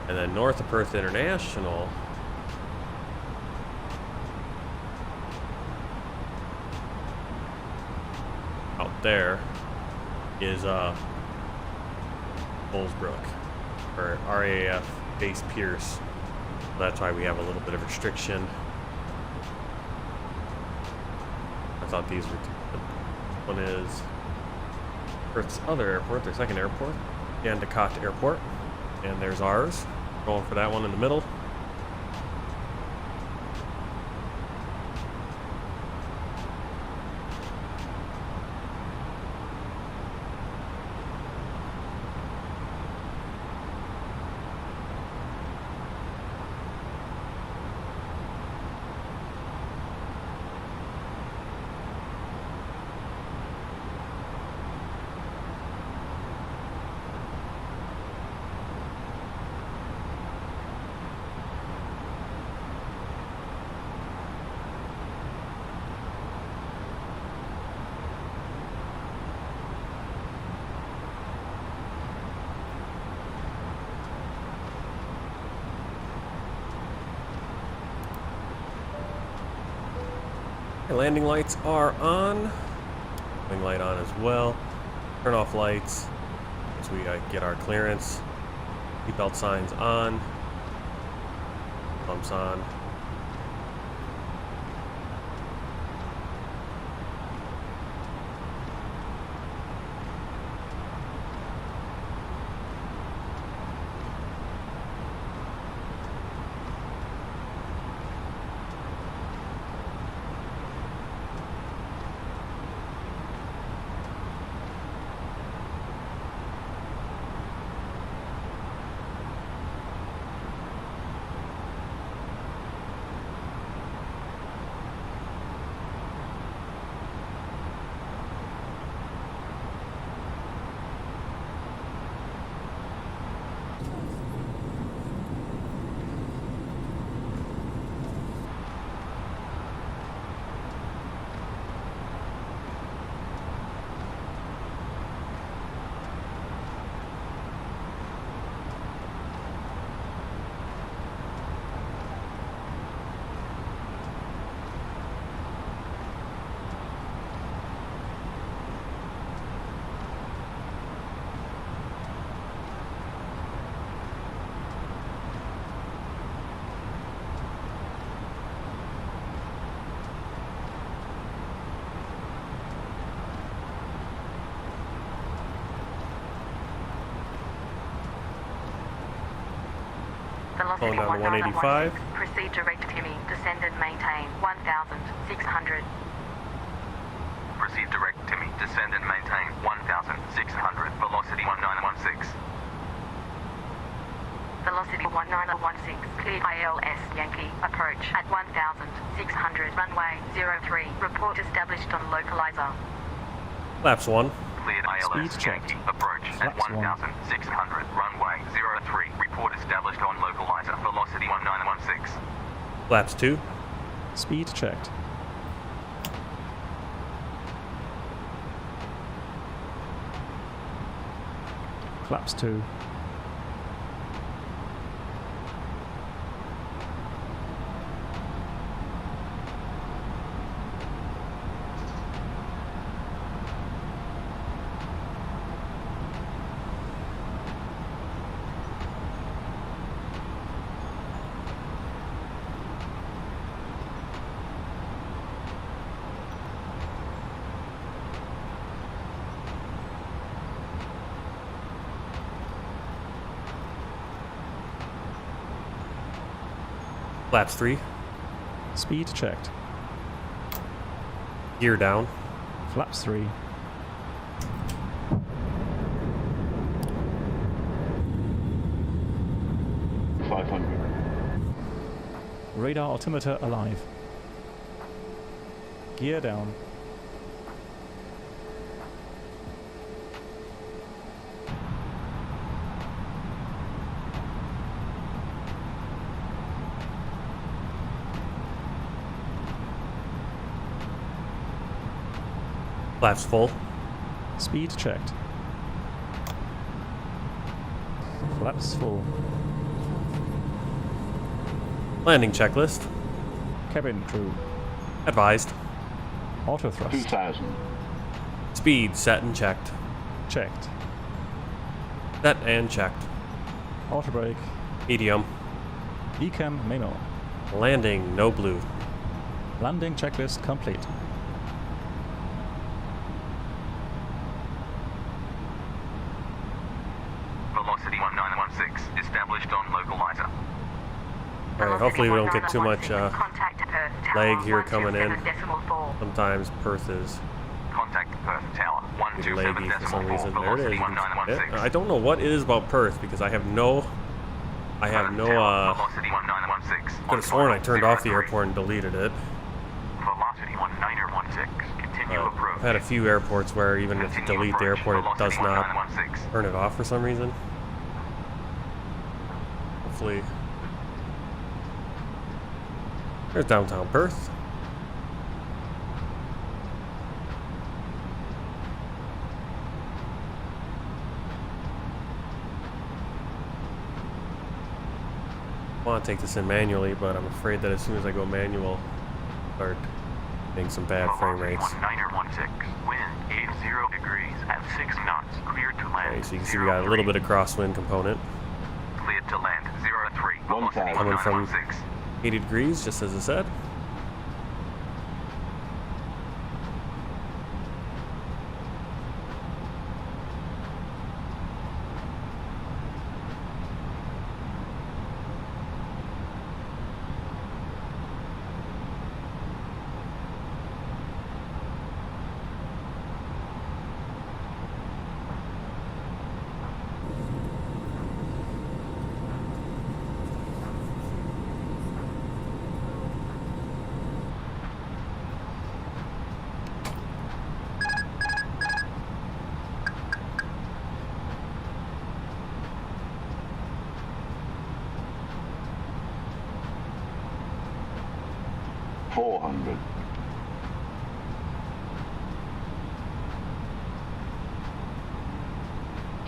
And then north of Perth International, out there, is Bullsbrook, or RAF Base Pierce. That's why we have a little bit of restriction. I thought these were two. One is Perth's other airport, their second airport, Jandakot Airport, and there's ours. Going for that one in the middle. Landing lights are on. Wing light on as well. Turn off lights as we get our clearance. Seatbelt signs on. Bumps on. Going down to 185. Proceed direct to Timmy. Descend and maintain 1,600. Proceed direct Timmy. Descend and maintain 1,600. Velocity 1916. Velocity 1916. Cleared ILS Yankee. Approach at 1,600. Runway 03. Report established on localizer. Flaps 1. Cleared ILS Speed checked. Yankee. Approach at Flaps 1. 1,600. Runway 03. Report established on localizer. Velocity 1916. Flaps 2. Speed checked. Flaps 2. Flaps 3. Speed checked. Gear down. Flaps 3. Radar altimeter alive. Gear down. Flaps full. Speed checked. Flaps full. Landing checklist. Cabin crew. Advised. Auto thrust. 2,000. Speed set and checked. Checked. Set and checked. Auto brake. Medium. Decam memo. Landing no blue. Landing checklist complete. Velocity 1916. Established on localizer. Alright, hopefully we don't get too much Contact Perth Tower lag here coming in. 127.4. Sometimes Perth is Contact Perth Tower. laggy for some 127.4. reason. There it is. Velocity You can see it. 1916. I don't know what it is about Perth because I have no Velocity 1916. could have sworn I turned off the airport and deleted it. Velocity 1916. Continue approach. I've had a few airports where even if you delete the airport, it does not turn it off for some reason. Hopefully. There's downtown Perth. I want to take this in manually, but I'm afraid that as soon as I go manual, I'll start getting some bad frame rates. 1916. Wind 80 degrees at 6 knots. Cleared to land. Okay, so you can see we got a little bit of crosswind component. Cleared to land 03. Velocity Coming from 1916. 80 degrees, just as I said.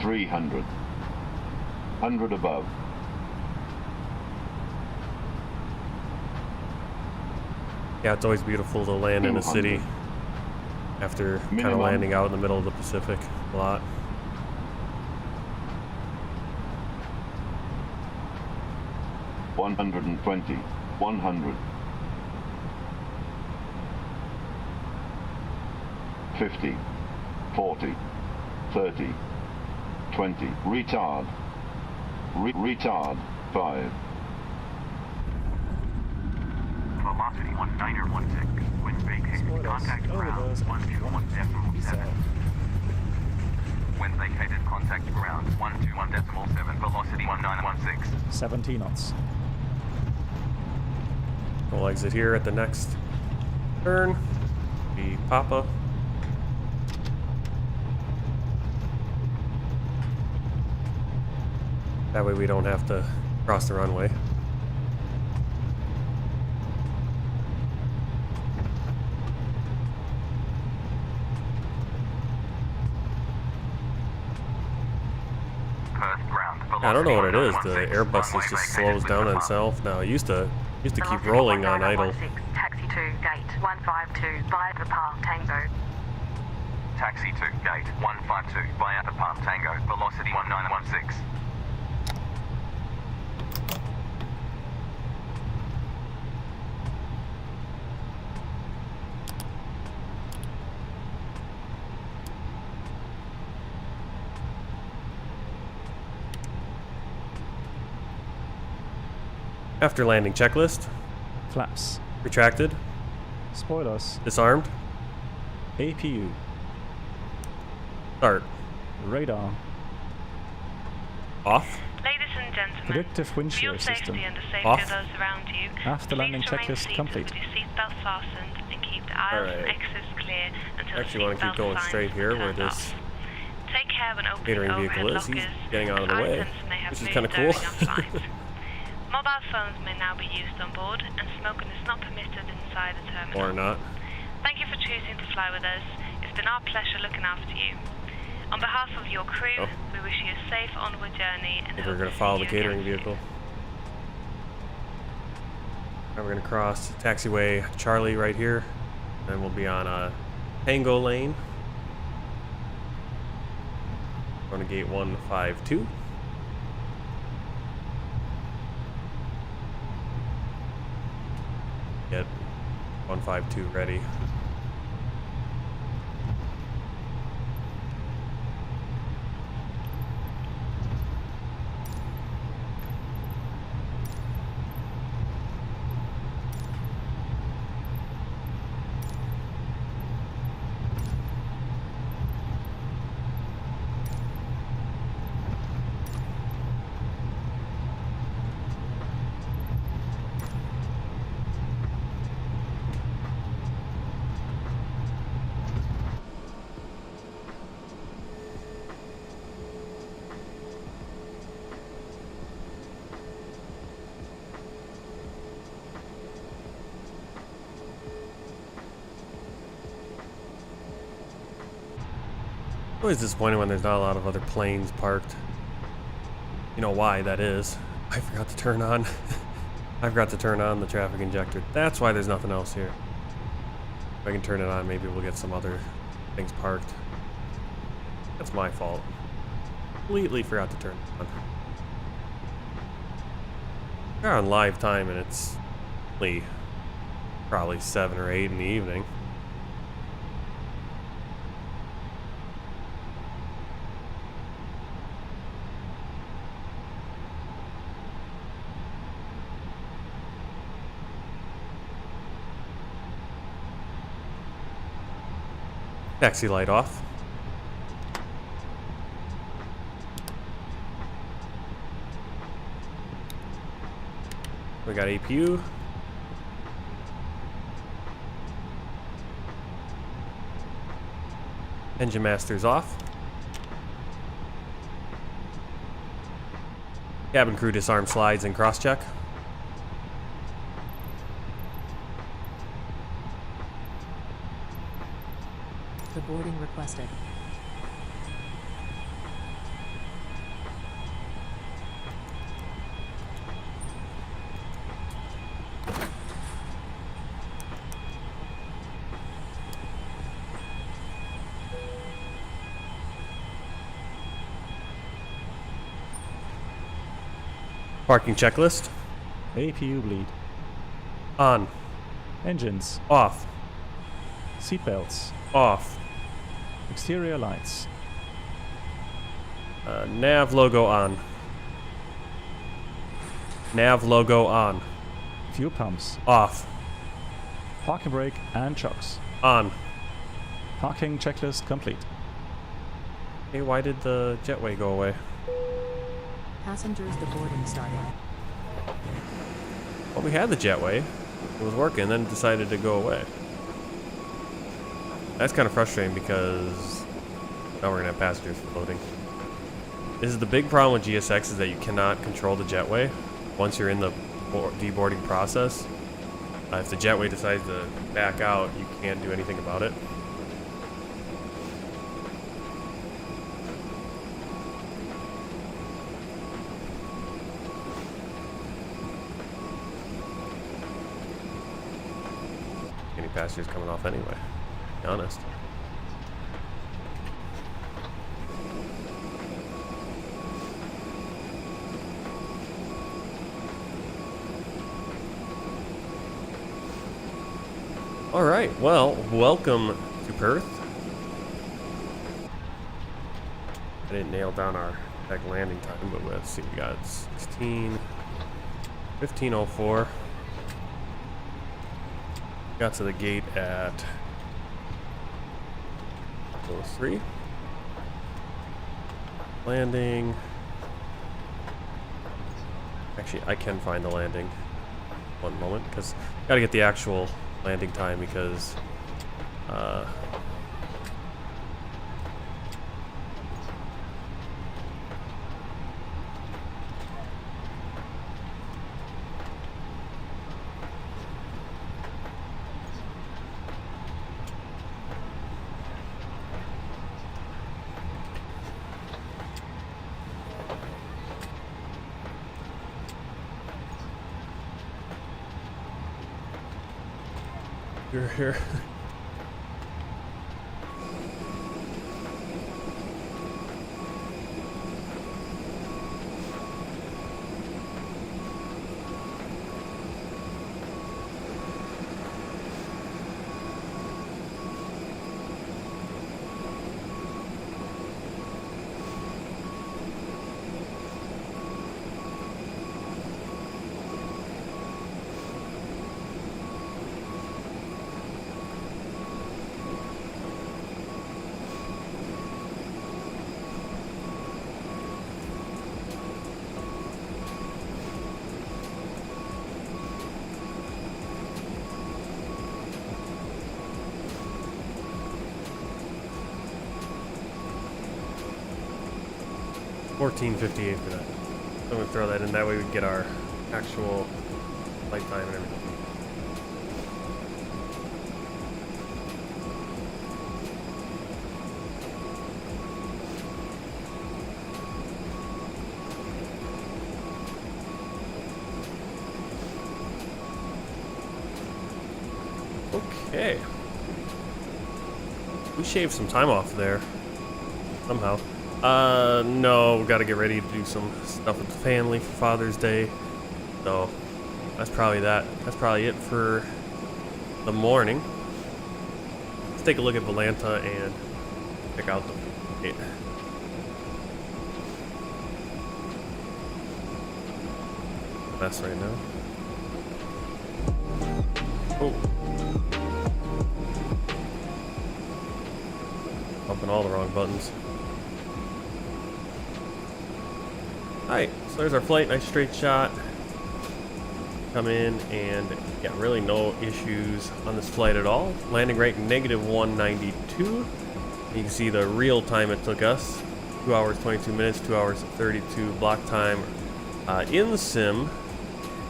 $300. 100 above. Yeah, it's always beautiful to land in a city after kind of Minimum. landing out in the middle of the Pacific a lot. $120. 100. 50. 40. 30. 20. Retard. Retard. 5. velocity 1916. Wind vacated. Spoilers. Contact ground Overburst. 121.7. Wind vacated. Contact ground 121.7. Velocity 1916. 70 knots. We'll exit here at the next turn. Be Papa. That way we don't have to cross the runway. Perth ground. I don't know what it is. The 1916. Airbus Runway just vacated slows with down on the itself. Now it used to keep rolling on idle. Taxi 2, gate 152, via the Park Tango. Taxi 2, gate 152, via the Park Tango, velocity 1916. After landing checklist. Flaps. Retracted. Spoilers. Disarmed. APU. Start. Radar. Ladies Off. and gentlemen, Predictive wind for your shear safety system. and the safety Off. of those around you, After landing please remain checklist seated complete. with your seatbelt fastened and keep the aisles and Alright. exits clear until Actually want the to keep seatbelt going signs straight here are where turned this off. Take care when opening catering overhead vehicle is. He's lockers, getting out of the as way, items may have which is moved kind of cool. during our flight. Mobile phones may now be used on board, and smoking is not permitted inside the terminal. Or not. Thank you for choosing to fly with us. It's been our pleasure looking after you. On behalf of your crew, we wish you a safe onward journey and If hope we're going to to follow see the you catering again vehicle. Now we're going to cross taxiway Charlie right here. Then we'll be on a Tango lane. Going to gate 152. Get 152 ready. Always disappointed when there's not a lot of other planes parked. You know why that is. I forgot to turn on I forgot to turn on the traffic injector. That's why there's nothing else here. If I can turn it on, maybe we'll get some other things parked. That's my fault. Completely forgot to turn it on. We're on live time and it's only probably 7 or 8 in the evening. Taxi light off. We got APU. Engine master's off. Cabin crew disarm slides and cross check. The boarding requested. Parking checklist. APU bleed. On. Engines. Off. Seatbelts. Off. Exterior lights. Nav logo on. Nav logo on. Fuel pumps. Off. Parking brake and chocks. On. Parking checklist complete. Hey, why did the jetway go away? Passengers deboarding started. Well, we had the jetway. It was working, then it decided to go away. That's kind of frustrating because now we're going to have passengers floating. This is the big problem with GSX, is that you cannot control the jetway once you're in the deboarding process. If the jetway decides to back out, you can't do anything about it. Any passengers coming off anyway, to be honest. Alright, well, welcome to Perth. I didn't nail down our exact landing time, but let's see, we got 15:04. Got to the gate at 03. Landing. Actually, I can find the landing. One moment, because gotta get the actual landing time because you're here. $14.58 for that. I'm gonna throw that in, that way we can get our actual flight time and everything. Okay. We shaved some time off there. Somehow. No, we gotta get ready to do some stuff with the family for Father's Day. So, that's probably that. That's probably it for the morning. Let's take a look at Volanta and check out the gate. Mess right now. Oh. Bumping all the wrong buttons. Alright, so there's our flight, nice straight shot. Come in and yeah, really no issues on this flight at all. Landing rate -192. You can see the real time it took us. 2 hours 22 minutes, 2 hours 32 block time. In the sim,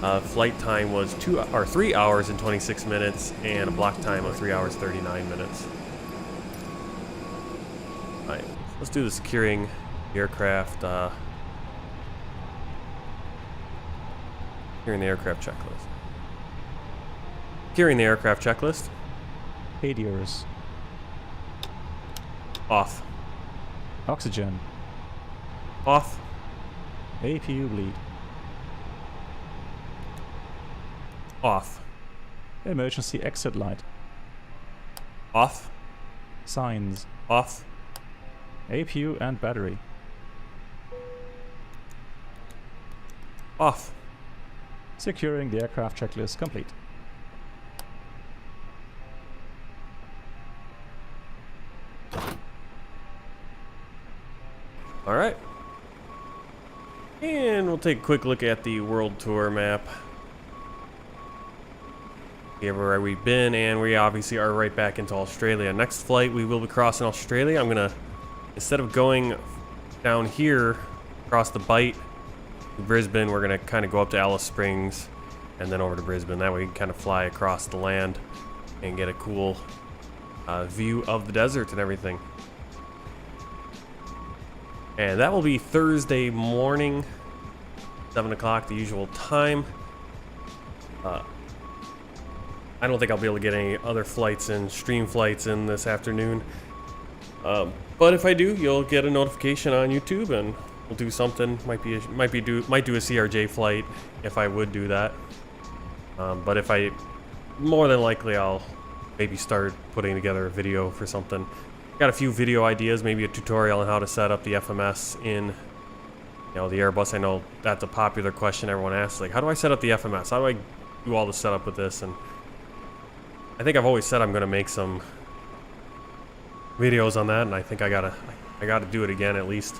flight time was 3 hours and 26 minutes and a block time of 3 hours 39 minutes. Alright, let's do the securing the aircraft. Securing the aircraft checklist. Securing the aircraft checklist. ADRs. Off. Oxygen. Off. APU bleed. Off. Emergency exit light. Off. Signs. Off. APU and battery. Off. Securing the aircraft checklist complete. Alright. And we'll take a quick look at the world tour map. See everywhere we've been, and we obviously are right back into Australia. Next flight, we will be crossing Australia. I'm gonna, instead of going down here across the Bight to Brisbane, we're gonna kind of go up to Alice Springs and then over to Brisbane. That way we can kind of fly across the land and get a cool view of the desert and everything. And that will be Thursday morning, 7 o'clock, the usual time. I don't think I'll be able to get any other flights in, stream flights in this afternoon. But if I do, you'll get a notification on YouTube, and we'll do something. Might do a CRJ flight if I would do that. But if I, more than likely, I'll maybe start putting together a video for something. Got a few video ideas, maybe a tutorial on how to set up the FMS in, the Airbus. I know that's a popular question everyone asks, like, how do I set up the FMS? How do I do all the setup with this? And I think I've always said I'm gonna make some videos on that, and I think I gotta do it again, at least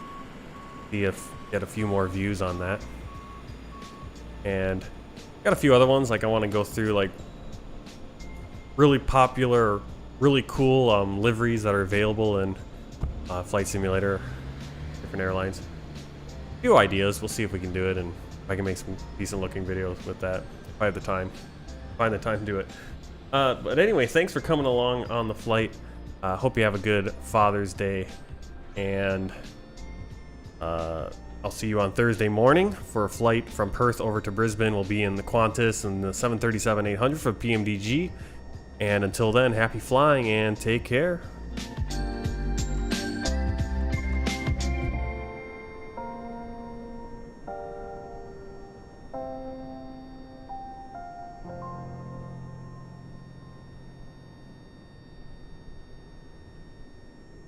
see if get a few more views on that. And got a few other ones, like I want to go through like really popular, really cool liveries that are available in Flight Simulator, different airlines. A few ideas. We'll see if we can do it, and if I can make some decent looking videos with that if I have the time. Find the time to do it. But anyway, thanks for coming along on the flight. Hope you have a good Father's Day, and I'll see you on Thursday morning for a flight from Perth over to Brisbane. We'll be in the Qantas and the 737-800 for PMDG. And until then, happy flying and take care.